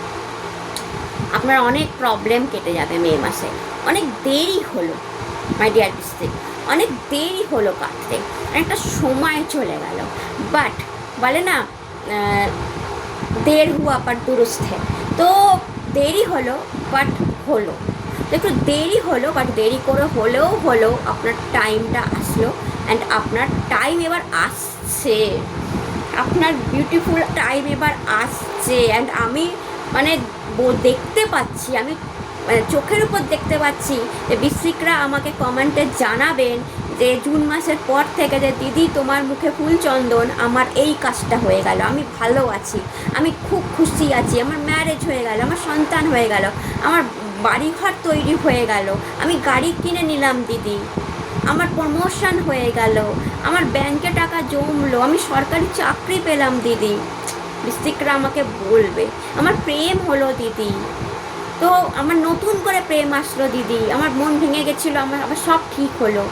আপনার অনেক প্রবলেম কেটে যাবে মে মাসে। অনেক দেরি হলো মাই ডিয়ার বৃশ্চিক, অনেক দেরি হলো কাটতে, অনেকটা সময় চলে গেল, বাট বলে না দের হুয়া পার দুরুস্ত है। তো দেরি হলো বাট হলো, তো একটু দেরি হলো বাট দেরি করে হলেও আপনার টাইমটা আসলো। অ্যান্ড আপনার টাইম এবার আসছে, আপনার বিউটিফুল টাইম এবার আসছে। অ্যান্ড আমি মানে দেখতে পাচ্ছি, আমি চোখের উপর দেখতে পাচ্ছি যে বৃশ্চিকরা আমাকে কমেন্টে জানাবেন যে জুন মাসের পর থেকে যে দিদি তোমার মুখে ফুল চন্দন, আমার এই কাজটা হয়ে গেল, আমি ভালো আছি, আমি খুব খুশি আছি, আমার ম্যারেজ হয়ে গেল, আমার সন্তান হয়ে গেল, আমার বাড়িঘর তৈরি হয়ে গেল, আমি গাড়ি কিনে নিলাম দিদি, আমার প্রমোশন হয়ে গেল, আমার ব্যাংকে টাকা জমলো, আমি সরকারি চাকরি পেলাম দিদি। বৃশ্চিকরা আমাকে বলবে আমার প্রেম হলো দিদি, তো আমার নতুন করে প্রেম আসলো দিদি, আমার মন ভেঙে গেছিলো, আমার আবার সব ঠিক হলো।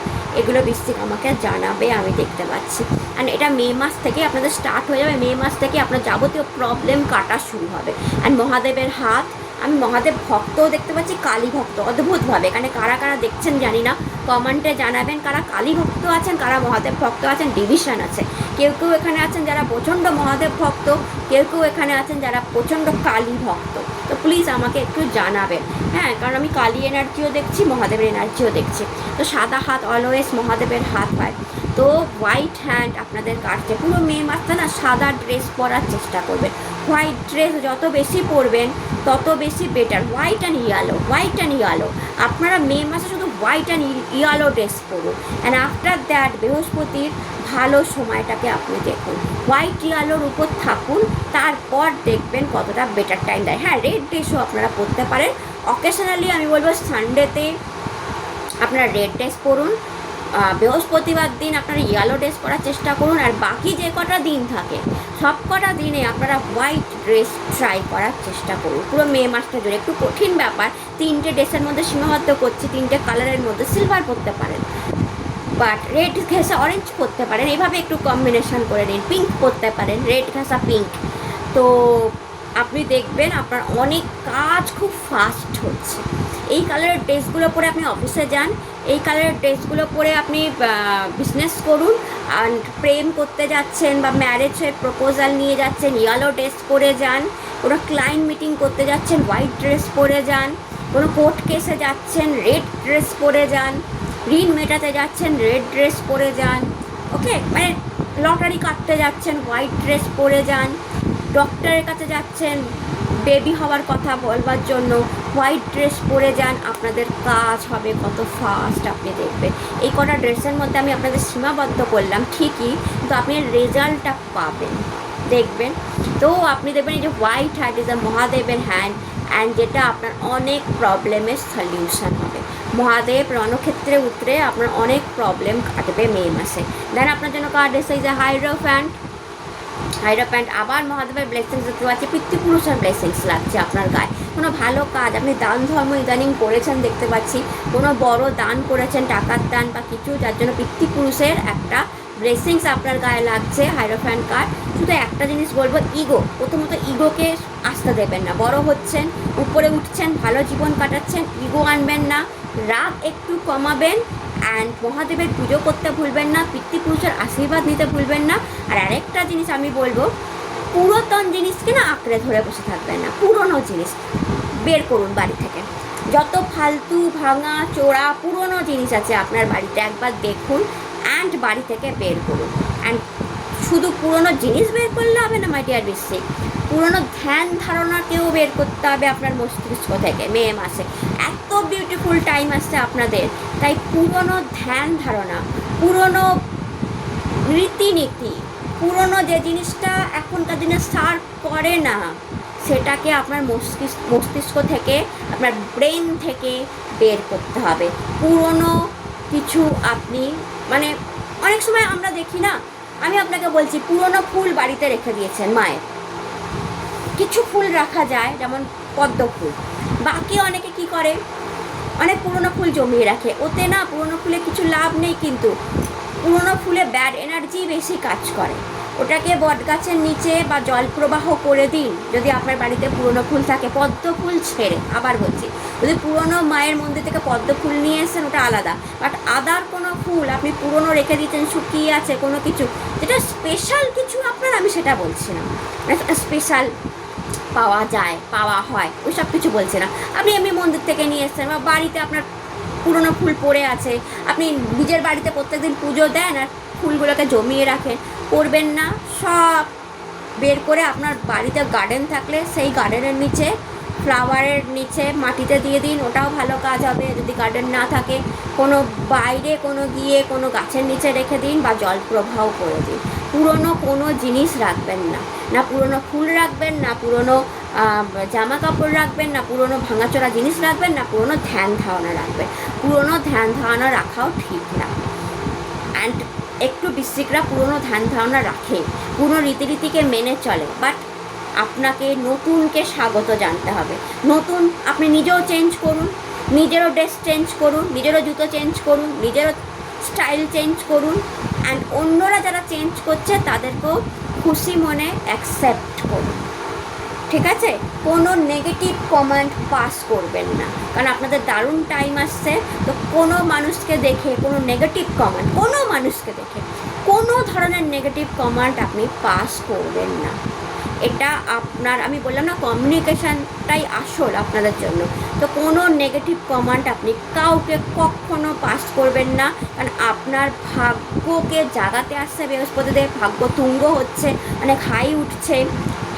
এগুলো বৃশ্চিক আমাকে জানাবে, আমি দেখতে পাচ্ছি। আর এটা মে মাস থেকে আপনাদের স্টার্ট হয়ে যাবে, মে মাস থেকে আপনার যাবতীয় প্রবলেম কাটা শুরু হবে। আর মহাদেবের হাত, আমি মহাদেব ভক্তও দেখতে পাচ্ছি, কালী ভক্ত, অদ্ভুতভাবে। এখানে কারা কারা দেখছেন জানি না, কমেন্টে জানাবেন কারা কালী ভক্ত আছেন, কারা মহাদেব ভক্ত আছেন। ডিভিশন আছে, কেউ কেউ এখানে আছেন যারা প্রচণ্ড মহাদেব ভক্ত, কেউ কেউ এখানে আছেন যারা প্রচণ্ড কালী ভক্ত। তো প্লিজ আমাকে একটু জানাবেন, হ্যাঁ, কারণ আমি কালী এনার্জিও দেখছি, মহাদেবের এনার্জিও দেখছি। তো সাদা হাত অলওয়েজ মহাদেবের হাত হয়। তো হোয়াইট হ্যান্ড আপনাদের কাটছে, পুরো মে মাসটা না সাদা ড্রেস পরার চেষ্টা করবেন। হোয়াইট ড্রেস যত বেশি পরবেন তত বেশি better. White and yellow, white and yellow, আপনারা মে মাসে শুধু হোয়াইট অ্যান্ড ইয়ালো ড্রেস পরুন। অ্যান্ড আফটার দ্যাট বৃহস্পতির ভালো সময়টাকে আপনি দেখুন, হোয়াইট ইয়ালোর উপর থাকুন, তারপর দেখবেন কতটা বেটার টাইম দেয়। হ্যাঁ, রেড ড্রেসও আপনারা পরতে পারেন অকেশনালি, আমি বলবো সানডেতে আপনারা রেড ড্রেস পরুন, বৃহস্পতিবার দিন আপনারা ইয়েলো ড্রেস পরার চেষ্টা করুন। আর বাকি যে কটা দিন থাকে সব কটা দিনে আপনারা হোয়াইট ড্রেস ট্রাই করার চেষ্টা করুন পুরো মে মাসটা জুড়ে। একটু কঠিন ব্যাপার, 3টে ড্রেসের মধ্যে সীমাবদ্ধ করছি, 3টে কালারের মধ্যে সিলভার পরতে পারেন, বাট রেড ঘেঁষা অরেঞ্জ করতে পারেন, এভাবে একটু কম্বিনেশন করে নিন। পিঙ্ক করতে পারেন, রেড ঘেঁষা পিঙ্ক, তো আপনি দেখবেন আপনার অনেক কাজ খুব ফাস্ট হচ্ছে। এই কালারের ড্রেসগুলো পরে আপনি অফিসে যান, এই কালারের ড্রেসগুলো পরে আপনি বিজনেস করুন, আর প্রেম করতে যাচ্ছেন বা ম্যারেজের প্রপোজাল নিয়ে যাচ্ছেন ইয়েলো ড্রেস পরে যান, কোনো ক্লায়েন্ট মিটিং করতে যাচ্ছেন হোয়াইট ড্রেস পরে যান, কোনো কোর্ট কেসে যাচ্ছেন রেড ড্রেস পরে যান, ঋণ মেটাতে যাচ্ছেন রেড ড্রেস পরে যান, ওকে, মানে লটারি কাটতে যাচ্ছেন হোয়াইট ড্রেস পরে যান, ডক্টরের কাছে যাচ্ছেন বেবি হওয়ার কথা বলবার জন্য হোয়াইট ড্রেস পরে যান, আপনাদের কাজ হবে কত ফাস্ট আপনি দেখবেন। এই কটা ড্রেসের মধ্যে আমি আপনাদের সীমাবদ্ধ করলাম ঠিকই, কিন্তু আপনি রেজাল্টটা পাবেন দেখবেন। তো আপনি দেখবেন এই যে হোয়াইট হ্যান্ড ইজ আ মহাদেবের হ্যান্ড, অ্যান্ড যেটা আপনার অনেক প্রবলেমের সলিউশন হবে। মহাদেব রণক্ষেত্রে উতরে আপনার অনেক প্রবলেম কাটবে মে মাসে। দেন আপনার জন্য কার্ড এসে যে হাইরোপ্যান্ট, আবার মহাদেবের ব্লেসিংস দেখতে পাচ্ছি, পিতৃপুরুষের ব্লেসিংস লাগছে আপনার গায়ে। কোনো ভালো কাজ আপনি দান ধর্ম ইদানিং করেছেন দেখতে পাচ্ছি, কোনো বড় দান করেছেন, টাকার দান বা কিছু, যার জন্য পিতৃপুরুষের একটা ব্লেসিংস আপনার গায়ে লাগছে। হাইরোপ্যান্ট কার্ড। শুধু একটা জিনিস বলবো, প্রথমত ইগোকে আসতে দেবেন না। বড় হচ্ছেন, উপরে উঠছেন, ভালো জীবন কাটাচ্ছেন, ইগো আনবেন না, রাগ একটু কমাবেন, অ্যান্ড মহাদেবের পুজো করতে ভুলবেন না, পিতৃপুরুষের আশীর্বাদ নিতে ভুলবেন না। আর আরেকটা জিনিস আমি বলবো, পুরাতন জিনিসকে না আঁকড়ে ধরে বসে থাকবেন না, পুরনো জিনিস বের করুন বাড়ি থেকে। যত ফালতু ভাঙা চোরা পুরনো জিনিস আছে আপনার বাড়িতে একবার দেখুন, অ্যান্ড বাড়ি থেকে বের করুন। অ্যান্ড শুধু পুরনো জিনিস বের করলে হবে না মাই ডিয়ার বৃশ্চিক, পুরনো ধ্যান ধারণাকেও বের করতে হবে আপনার মস্তিষ্ক থেকে মে মাসে। এত বিউটিফুল টাইম আসছে আপনাদের, তাই পুরনো ধ্যান ধারণা, পুরনো রীতিনীতি, পুরনো যে জিনিসটা এখনকার দিনে সার্ভ করে না, সেটাকে আপনার মস্তিষ্ক থেকে, আপনার ব্রেন থেকে বের করতে হবে। পুরনো কিছু আপনি, মানে অনেক সময় আমরা দেখি না, আমি আপনাকে বলছি, পুরনো ফুল বাড়িতে রেখে দিয়েছেন মায়ের, কিছু ফুল রাখা যায় যেমন পদ্ম ফুল, বাকি অনেকে কি করে, অনেক পুরনো ফুল জমিয়ে রাখে, ওতে না পুরনো ফুলে কিছু লাভ নেই, কিন্তু পুরনো ফুলে ব্যাড এনার্জি বেশি কাজ করে। ওটাকে বটগাছের নিচে বা জল প্রবাহ করে দিন। যদি আপনার বাড়িতে পুরনো ফুল থাকে, পদ্ম ফুল ছেড়ে, আবার বলছি, যদি পুরনো মায়ের মন্দির থেকে পদ্ম ফুল নিয়ে এসেছেন ওটা আলাদা, বাট আদার কোনো ফুল আপনি পুরনো রেখে দিচ্ছেন, শুকিয়ে আছে কোনো কিছু, যেটা স্পেশাল কিছু আপনার, আমি সেটা বলছি না, স্পেশাল পাওয়া হয় ওই সব কিছু বলছি না। আপনি এমনি মন্দির থেকে নিয়ে এসেছেন বা বাড়িতে আপনার পুরনো ফুল পড়ে আছে, আপনি নিজের বাড়িতে প্রত্যেকদিন পুজো দেন আর ফুলগুলোকে জমিয়ে রাখেন, করবেন না। সব বের করে আপনার বাড়িতে গার্ডেন থাকলে সেই গার্ডেনের নিচে, ফ্লাওয়ারের নিচে মাটিতে দিয়ে দিন, ওটাও ভালো কাজ হবে। যদি গার্ডেন না থাকে, কোনো বাইরে গিয়ে কোনো গাছের নিচে রেখে দিন বা জল প্রবাহ করে দিন। পুরনো কোনো জিনিস রাখবেন না, না পুরনো ফুল রাখবেন, না পুরনো জামা কাপড় রাখবেন, না পুরনো ভাঙাচোরা জিনিস রাখবেন, না পুরনো ধ্যান ধারণা রাখবেন। পুরনো ধ্যান ধারণা রাখাও ঠিক না। অ্যান্ড একটু বৃশ্চিকরা পুরনো ধ্যান ধারণা রাখে, পুরনো রীতিনীতিকে মেনে চলে, বাট আপনাকে নতুনকে স্বাগত জানতে হবে। নতুন আপনি নিজেও চেঞ্জ করুন, নিজেরও ড্রেস চেঞ্জ করুন, নিজেরও জুতো চেঞ্জ করুন, নিজেরও স্টাইল চেঞ্জ করুন, অ্যান্ড অন্যরা যারা চেঞ্জ করছে তাদেরকেও খুশি মনে অ্যাকসেপ্ট করুন, ঠিক আছে? কোনো নেগেটিভ কমেন্ট পাস করবেন না, কারণ আপনাদের দারুণ টাইম আসছে। তো কোনো মানুষকে দেখে কোনো নেগেটিভ কমেন্ট, কোনো মানুষকে দেখে কোনো ধরনের নেগেটিভ কমেন্ট আপনি পাস করবেন না। এটা আপনার, আমি বললাম না, কমিউনিকেশানটাই আসল আপনাদের জন্য। তো কোনো নেগেটিভ কমেন্ট আপনি কাউকে কখনো পাস করবেন না, কারণ আপনার ভাগ্যকে জাগাতে আসছে বৃহস্পতিদেব, ভাগ্য তুঙ্গ হচ্ছে, অনেক হাই উঠছে,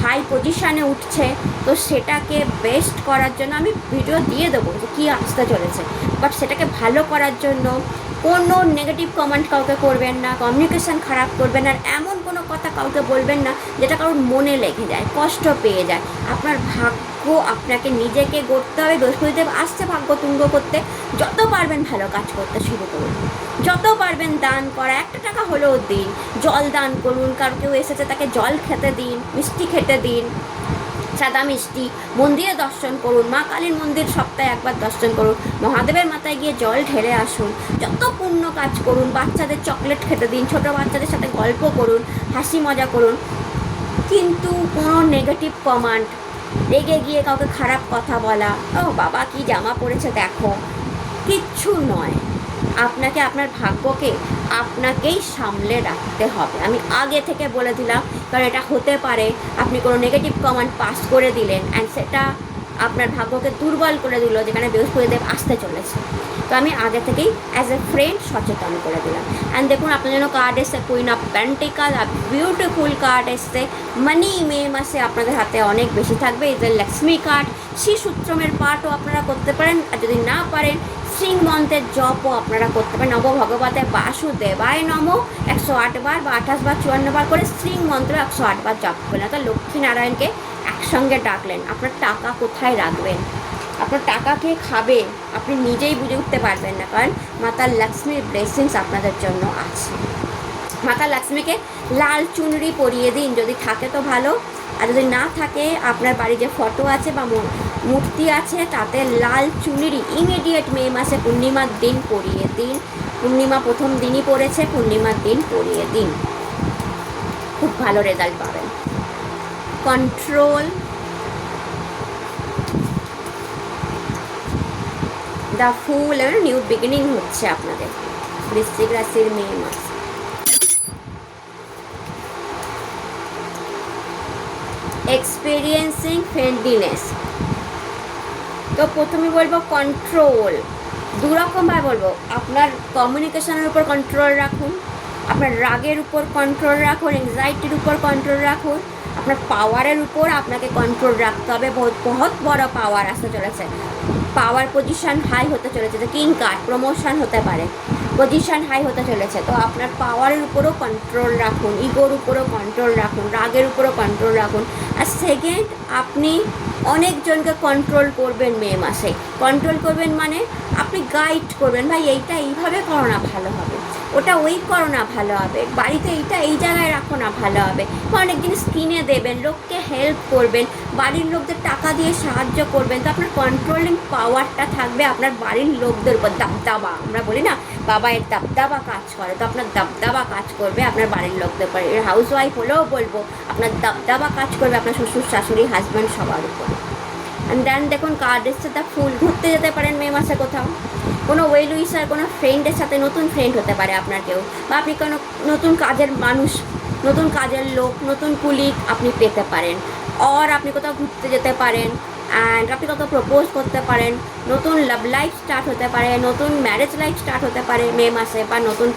হাই পজিশানে উঠছে। তো সেটাকে বেস্ট করার জন্য আমি ভিডিও দিয়ে দেবো যে কী আসতে চলেছে, বাট সেটাকে ভালো করার জন্য কোনো নেগেটিভ কমেন্ট কাউকে করবেন না, কমিউনিকেশান খারাপ করবেন না, আর এমন কোনো কথা কাউকে বলবেন না যেটা কারোর মনে লেগে যায়, কষ্ট পেয়ে যায়। আপনার ভাগ্য আপনাকে নিজেকে গড়তে হবে। বৃহস্পতিদেব আসছে ভাগ্য তুঙ্গ করতে। যত পারবেন ভালো কাজ করতে শুরু করুন, যত পারবেন দান করা, 1 টাকা হলেও দিন, জল দান করুন, কারো কেউ এসেছে তাকে জল খেতে দিন, মিষ্টি খেতে দিন, সাদা মিষ্টি, মন্দিরে দর্শন করুন, মা কালীর মন্দির সপ্তাহে একবার দর্শন করুন, মহাদেবের মাথায় গিয়ে জল ঢেলে আসুন, যত পুণ্য কাজ করুন। বাচ্চাদের চকলেট খেতে দিন, ছোটো বাচ্চাদের সাথে গল্প করুন, হাসি মজা করুন, কিন্তু কোনো নেগেটিভ কমান্ড, রেগে গিয়ে কাউকে খারাপ কথা বলা, ও বাবা কি জামা পড়েছে দেখো, কিচ্ছু নয়। আপনাকে আপনার ভাগ্যকে আপনাকেই সামলে রাখতে হবে। আমি আগে থেকে বলে দিলাম, কারণ এটা হতে পারে আপনি কোনো নেগেটিভ কমান্ড পাস করে দিলেন অ্যান্ড সেটা আপনার ভাগ্যকে দুর্বল করে দিল, যেখানে বৃহস্পতিদেব আসতে চলেছে। তো আমি আগে থেকেই অ্যাজ এ ফ্রেন্ড সচেতন করে দিলাম। অ্যান্ড দেখুন আপনার জন্য কার্ড এসছে কুইন অফ পেন্টিকল, আর বিউটিফুল কার্ড এসছে মানি মে মাসে আপনাদের হাতে অনেক বেশি থাকবে। এদের লক্ষ্মী কার্ড, শ্রীসূত্রমের পাঠও আপনারা করতে পারেন, আর যদি না পারেন শ্রী মন্ত্রের জপও আপনারা করতে পারেন। নব ভগবতে বাসুদেবায় নম 108 বার বা 28 বার 54 বার করে শ্রী মন্ত্র 108 বার জপ করলেন। তো লক্ষ্মীনারায়ণকে একসঙ্গে ডাকলেন। আপনার টাকা কোথায় রাখবেন, আপনার টাকা কে খাবে, আপনি নিজেই বুঝে উঠতে পারবেন না, কারণ মাতা লক্ষ্মীর ব্লেসিংস আপনাদের জন্য আছে। মাতা লক্ষ্মীকে লাল চুনরি পরিয়ে দিন, যদি থাকে তো ভালো, আর যদি না থাকে আপনার বাড়ি যে ফটো আছে বা মূর্তি আছে তাতে লাল চুনরি ইমিডিয়েট মে মাসে পূর্ণিমার দিন পরিয়ে দিন। পূর্ণিমা প্রথম দিনই পড়েছে, পূর্ণিমার দিন পরিয়ে দিন, খুব ভালো রেজাল্ট পাবেন। Control the full, new beginning হচ্ছে আপনাদের বৃশ্চিক রাশির মে মাস। এক্সপিরিয়েন্সিং ফ্রেন্ডলিনেস, তো প্রথমে বলবো কন্ট্রোল, দুরকমভাবে বলবো। আপনার কমিউনিকেশনের উপর কন্ট্রোল রাখুন, আপনার রাগের উপর কন্ট্রোল রাখুন, এংজাইটির উপর কন্ট্রোল রাখুন, আপনার পাওয়ারের উপর আপনাকে কন্ট্রোল রাখতে হবে। বহুত বড় পাওয়ার আসতে চলেছে, পাওয়ার পজিশন হাই হতে চলেছে, যে কিং কার্ড প্রমোশন হতে পারে, পজিশন হাই হতে চলেছে। তো আপনার পাওয়ারের উপরও কন্ট্রোল রাখুন, ইগোর উপরও কন্ট্রোল রাখুন, রাগের উপরও কন্ট্রোল রাখুন। আর সেকেন্ড, আপনি অনেকজনকে কন্ট্রোল করবেন মে মাসে। কন্ট্রোল করবেন মানে আপনি গাইড করবেন, ভাই এইটা এইভাবে করো না ভালো হবে, ওটা ওই করো না ভালো হবে, বাড়িতে এইটা এই জায়গায় রাখো না ভালো হবে। অনেক জিনিস কিনে দেবেন, লোককে হেল্প করবেন, বাড়ির লোকদের টাকা দিয়ে সাহায্য করবেন। তো আপনার কন্ট্রোলিং পাওয়ারটা থাকবে আপনার বাড়ির লোকদের উপর। দাবদাবা আমরা বলি না, বাবা এর দাবদাবা কাজ করে, তো আপনার দাবদাবা কাজ করবে আপনার বাড়ির লোকদের উপর। হাউস ওয়াইফ হলেও বলবো আপনার দাবদাবা কাজ করবে আপনার শ্বশুর শাশুড়ি হাজব্যান্ড সবার উপরে। অ্যান্ড দেন দেখুন কার্ড এসছে দ্য ফুল। ঘুরতে যেতে পারেন মে মাসে কোথাও, কোনো ওয়েল উইশার, কোনো ফ্রেন্ডের সাথে, নতুন ফ্রেন্ড হতে পারে আপনার কেউ, বা আপনি কোনো নতুন কাজের মানুষ, নতুন কাজের লোক, নতুন কুলিগ আপনি পেতে পারেন। আর আপনি কোথাও ঘুরতে যেতে পারেন, অ্যান্ড আপনি কোথাও প্রপোজ করতে পারেন, নতুন লাভ লাইফ স্টার্ট হতে পারে, নতুন ম্যারেজ লাইফ স্টার্ট হতে পারে মে মাসে, বা নতুন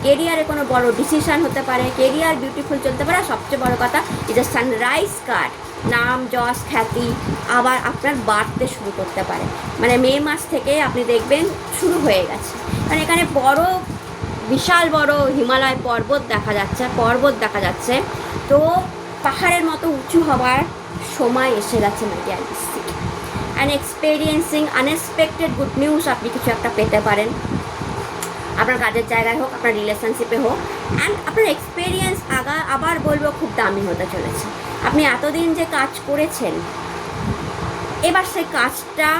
কেরিয়ারে কোনো বড় ডিসিশান হতে পারে, কেরিয়ার বিউটিফুল চলতে পারে। আর সবচেয়ে বড় কথা, ইজ এ সানরাইজ কার্ড, নাম যশ খ্যাতি আবার আপনার বাড়তে শুরু করতে পারে। মানে মে মাস থেকে আপনি দেখবেন শুরু হয়ে গেছে, কারণ এখানে বড় বিশাল বড় হিমালয় পর্বত দেখা যাচ্ছে। তো পাহাড়ের মতো উঁচু হওয়ার সময় এসে গেছে medial district. And experiencing unexpected good news, আপনি কিছু একটা পেতে পারেন, আপনার কাজের জায়গায় হোক, আপনার রিলেশনশিপে হোক। অ্যান্ড আপনার এক্সপেরিয়েন্স আবার বলবো খুব দামি হতে চলেছে। আপনি এতদিন যে কাজ করেছেন, এবার সেই কাজটা,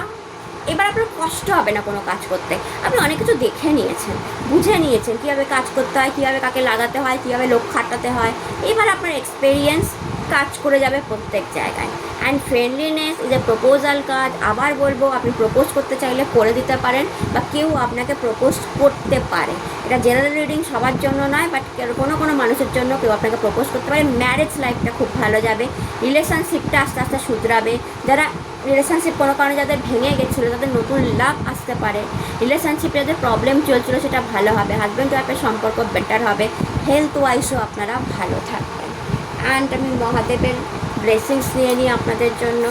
এবার আপনার কষ্ট হবে না কোনো কাজ করতে। আপনি অনেক কিছু দেখে নিয়েছেন, বুঝে নিয়েছেন কীভাবে কাজ করতে হয়, কীভাবে কাকে লাগাতে হয়, কীভাবে লোক খাটাতে হয়। এবার আপনার এক্সপেরিয়েন্স কাজ করে যাবে প্রত্যেক জায়গায়। And friendliness is a proposal কাজ। আবার বলবো আপনি প্রপোজ করতে চাইলে করে দিতে পারেন, বা কেউ আপনাকে প্রপোজ করতে পারে। এটা জেনারেল রিডিং সবার জন্য নয়, বাট কোনো মানুষের জন্য কেউ আপনাকে প্রপোজ করতে পারে। ম্যারেজ লাইফটা খুব ভালো যাবে, রিলেশনশিপটা আস্তে আস্তে শুধরাবে। যারা রিলেশনশিপ কোনো কারণে যাদের ভেঙে গেছিলো তাদের নতুন লাভ আসতে পারে। রিলেশনশিপে যাদের প্রবলেম চলছিল সেটা ভালো হবে, হাজব্যান্ড ওয়াইফের সম্পর্ক বেটার হবে, হেলথ ওয়াইজও আপনারা ভালো থাকবেন। অ্যান্ড আমি মহাদেবের ব্লেসিংস নিয়ে নিই আপনাদের জন্য।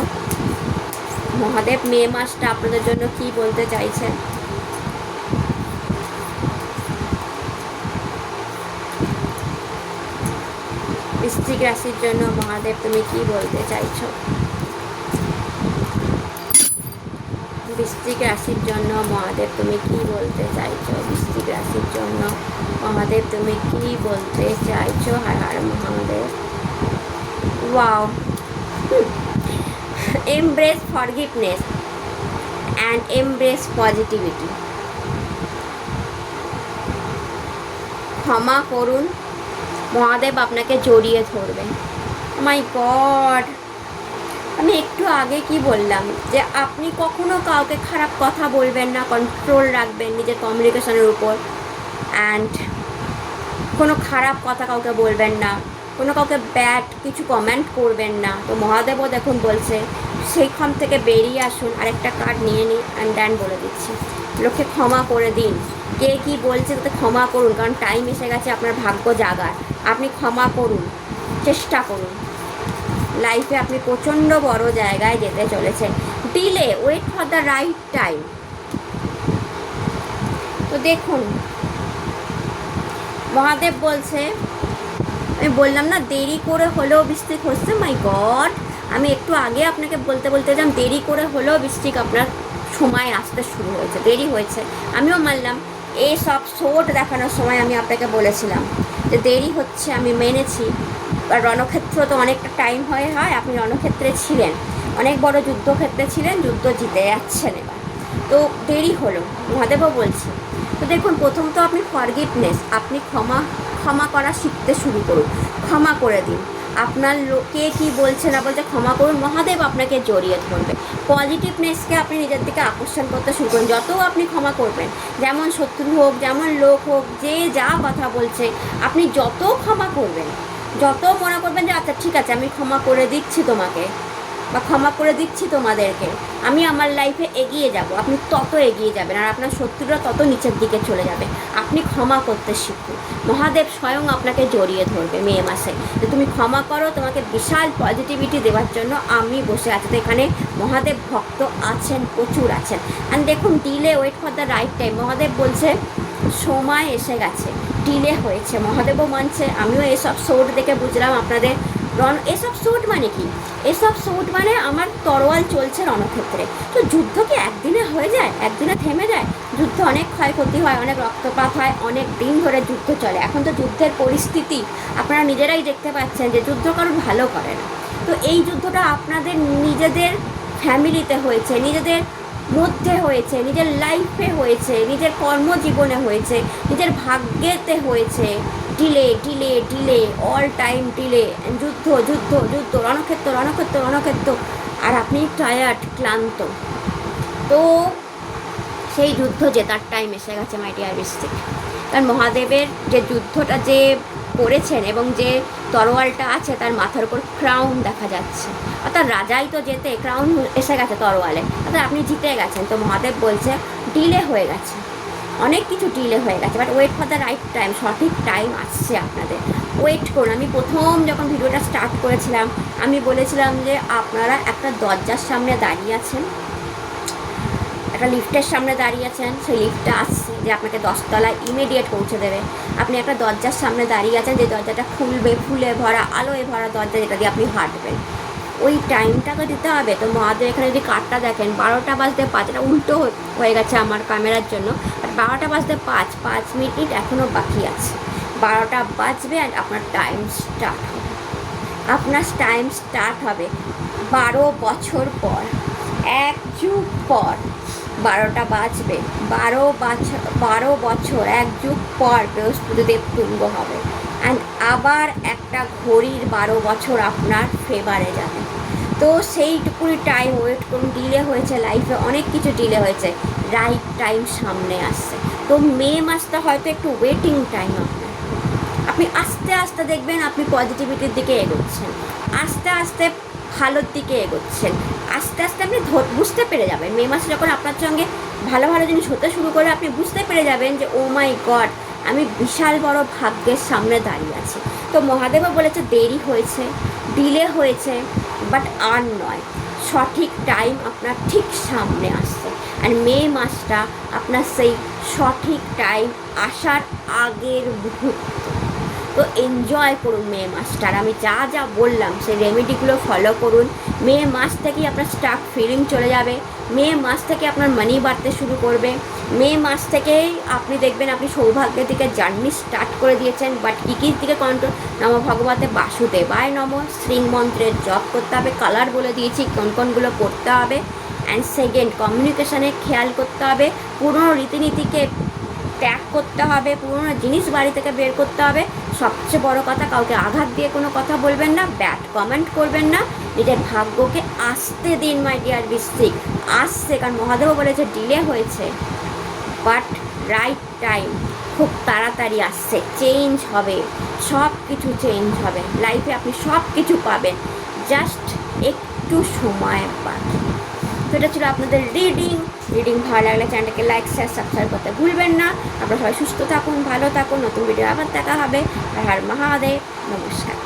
মহাদেব মে মাসটা আপনাদের জন্য কি বলতে চাইছেন। বৃশ্চিক রাশির জন্য মহাদেব তুমি কি বলতে চাইছো। বৃশ্চিক রাশির জন্য মহাদেব তুমি কি বলতে চাইছো। বৃশ্চিক রাশির জন্য মহাদেব তুমি কি বলতে চাইছো। Har Har Mahadev. Wow. Embrace forgiveness and embrace positivity. ক্ষমা করুন, মহাদেব আপনাকে জড়িয়ে ধরবেন। মাই গড, আমি একটু আগে কি বললাম যে আপনি কখনো কাউকে খারাপ কথা বলবেন না, কন্ট্রোল রাখবেন নিজের কমিউনিকেশনের উপর, অ্যান্ড কোনো খারাপ কথা কাউকে বলবেন না, কোনো কাউকে ব্যাড কিছু কমেন্ট করবেন না। তো মহাদেবও দেখুন বলছে সেইখান থেকে বেরিয়ে আসুন। আরেকটা কার্ড নিয়ে নিই, অ্যান্ড দেন বলে দিচ্ছি, লোককে ক্ষমা করে দিন। কে কি বলছে তাতে ক্ষমা করুন, কারণ টাইম এসে গেছে আপনার ভাগ্য জাগার। আপনি ক্ষমা করুন, চেষ্টা করুন। লাইফে আপনি প্রচণ্ড বড় জায়গায় যেতে চলেছেন। Delay, wait for the right time. তো দেখুন মহাদেব বলছে, আমি বললাম না দেরি করে হলেও বৃষ্টিক হচ্ছে। মাই গড, আমি একটু আগে আপনাকে বলতে বলতে যাম দেরি করে হলেও বৃষ্টিক আপনার সময় আসতে শুরু হয়েছে, দেরি হয়েছে। আমিও মানলাম, এই সব শোট দেখানোর সময় আমি আপনাকে বলেছিলাম যে দেরি হচ্ছে, আমি মেনেছি। আর রণক্ষেত্র তো অনেকটা টাইম হয়, আপনি রণক্ষেত্রে ছিলেন, অনেক বড় যুদ্ধক্ষেত্রে ছিলেন, যুদ্ধ জিতে যাচ্ছেন এবার। তো দেরি হলো, মহাদেবও বলছে। তো দেখুন প্রথম তো আপনি ফরগিভনেস, আপনি ক্ষমা করা শিখতে শুরু করুন, ক্ষমা করে দিন। আপনার লোকে কি বলছে না বলছে ক্ষমা করুন, মহাদেব আপনাকে জড়িয়ে ধরবে। পজিটিভনেসকে আপনি নিজের দিকে আকর্ষণ করতে শুরু করুন। যত আপনি ক্ষমা করবেন, যেমন শত্রু হোক, যেমন লোক হোক, যে যা কথা বলছে, আপনি যত ক্ষমা করবেন, যত মনে করবেন যে আচ্ছা ঠিক আছে আমি ক্ষমা করে দিচ্ছি তোমাকে, বা ক্ষমা করে দিচ্ছি তোমাদেরকে, আমি আমার লাইফে এগিয়ে যাব, আপনি তত এগিয়ে যাবেন, আর আপনার শত্রুরা তত নিচের দিকে চলে যাবে। আপনি ক্ষমা করতে শিখুন, মহাদেব স্বয়ং আপনাকে জড়িয়ে ধরবে মে মাসে, যে তুমি ক্ষমা করো, তোমাকে বিশাল পজিটিভিটি দেওয়ার জন্য আমি বসে আছি। তো এখানে মহাদেব ভক্ত আছেন, প্রচুর আছেন। অ্যান্ড দেখুন delay, wait for the right time. Mahadev বলছে সময় এসে গেছে, ডিলে হয়েছে, মহাদেবও মানছে। আমিও এসব শোট দেখে বুঝলাম আপনাদের এসব শোট মানে কি, এসব শোট মানে আমার তরোয়াল চলছে রণক্ষেত্রে। তো যুদ্ধ কি একদিনে হয়ে যায়, একদিনে থেমে যায়? যুদ্ধ অনেক ক্ষয়ক্ষতি হয়, অনেক রক্তপাত হয়, অনেক দিন ধরে যুদ্ধ চলে। এখন তো যুদ্ধের পরিস্থিতি আপনারা নিজেরাই দেখতে পাচ্ছেন যে যুদ্ধ কারণ ভালো করে না। তো এই যুদ্ধটা আপনাদের নিজেদের ফ্যামিলিতে হয়েছে, নিজেদের মধ্যে হয়েছে, নিজের লাইফে হয়েছে, নিজের কর্মজীবনে হয়েছে, নিজের ভাগ্যেতে হয়েছে। Delay delay delay, all time delay, যুদ্ধ যুদ্ধ যুদ্ধ, রণক্ষেত্র রণক্ষেত্র রণক্ষেত্র, আর আপনি টায়ার্ড, ক্লান্ত। তো সেই যুদ্ধ জেতার টাইম এসে গেছে মাই ডিয়ার বৃষ্টিক। কারণ মহাদেবের যে যুদ্ধটা যে করেছেন এবং যে তরোয়ালটা আছে তার মাথার উপর ক্রাউন দেখা যাচ্ছে, অর্থাৎ রাজাই তো যেতে, ক্রাউন এসে গেছে তরোয়ালে, অর্থাৎ আপনি জিতে গেছেন। তো মহাদেব বলছে ডিলে হয়ে গেছে, অনেক কিছু ডিলে হয়ে গেছে, but wait for the right time, সঠিক টাইম আসছে আপনাদের, ওয়েট করুন। আমি প্রথম যখন ভিডিওটা স্টার্ট করেছিলাম আমি বলেছিলাম যে আপনারা একটা দরজার সামনে দাঁড়িয়ে আছেন, একটা লিফটের সামনে দাঁড়িয়ে আছেন, সেই লিফটটা আসছে যে আপনাকে 10 তলায় ইমিডিয়েট পৌঁছে দেবে। আপনি একটা দরজার সামনে দাঁড়িয়ে আছেন, যে দরজাটা খুলবে, ফুলে ভরা, আলোয় ভরা দরজা, যেটা দিয়ে আপনি হাঁটবেন, ওই টাইমটাকে দিতে হবে। তো মহাদেব এখানে যদি কার্ডটা দেখেন 12টা বাজতে 5, এটা উল্টো হয়ে গেছে আমার ক্যামেরার জন্য, 12টা বাজতে 5 মিনিট এখনও বাকি আছে। 12টা বাজবে আর আপনার টাইম স্টার্ট হবে, আপনার টাইম স্টার্ট হবে 12 বছর পর, 1 যুগ পর 12টা বাজবে। 12 বছর 1 যুগ পর বৃহস্পতিদেব তুঙ্গ হবে, অ্যান্ড আবার একটা ঘড়ির 12 বছর আপনার ফেভারে যাবে। তো সেইটুকুনি টাইম ওয়েট করুন। ডিলে হয়েছে লাইফে, অনেক কিছু ডিলে হয়েছে, রাইট টাইম সামনে আসছে। তো মে মাসটা হয়তো একটু ওয়েটিং টাইম আপনার, আপনি আস্তে আস্তে দেখবেন আপনি পজিটিভিটির দিকে এগোচ্ছেন, আস্তে আস্তে ভালোর দিকে এগোচ্ছেন, আস্তে আস্তে আপনি বুঝতে পেরে যাবেন। মে মাসে যখন আপনার সঙ্গে ভালো ভালো জিনিস হতে শুরু করে আপনি বুঝতে পেরে যাবেন যে ও মাই গড, আমি বিশাল বড় ভাগ্যের সামনে দাঁড়িয়ে আছি। তো মহাদেবও বলেছে দেরি হয়েছে, ডিলে হয়েছে, বাট আর নয়, সঠিক টাইম আপনার ঠিক সামনে আসছে। আর মে মাসটা আপনার সেই সঠিক টাইম আসার আগের মুহূর্ত। তো এনজয় করুন মে মাসটার। আমি যা যা বললাম সেই রেমেডিগুলো ফলো করুন। মে মাস থেকেই আপনার স্টাক ফিলিং চলে যাবে, মে মাস থেকে আপনার মানি বাড়তে শুরু করবে, মে মাস থেকেই আপনি দেখবেন আপনি সৌভাগ্যের দিকে জার্নি স্টার্ট করে দিয়েছেন। বাট কী দিকে কন্ট্রোল, নম ভগবতে বাসুদেবায় নম, শ্রীং মন্ত্রের জপ করতে হবে, কালার বলে দিয়েছি কোন কোনগুলো করতে হবে। অ্যান্ড সেকেন্ড, কমিউনিকেশানে খেয়াল করতে হবে, পুরনো রীতিনীতিকে ত্যাগ করতে হবে, পুরনো জিনিস বাড়ি থেকে বের করতে হবে, সবচেয়ে বড় কথা, কাউকে আঘাত দিয়ে কোনো কথা বলবেন না, ব্যাড কমেন্ট করবেন না, নিজের ভাগ্যকে আসতে দিন মাই ডিয়ার বৃশ্চিক। আসছে, কারণ মহাদেবও বলেছে ডিলে হয়েছে, বাট রাইট টাইম, খুব তাড়াতাড়ি আসছে, চেঞ্জ হবে, সব কিছু চেঞ্জ হবে লাইফে, আপনি সব কিছু পাবেন, জাস্ট একটু সময় বাকি। তো এটা ছিল আপনাদের রিডিং ভালো লাগলে চ্যানেলটাকে লাইক শেয়ার সাবস্ক্রাইব করতে ভুলবেন না। আপনারা সবাই সুস্থ থাকুন, ভালো থাকুন, নতুন ভিডিও আবার দেখা হবে। আর হর মহাদেব, নমস্কার।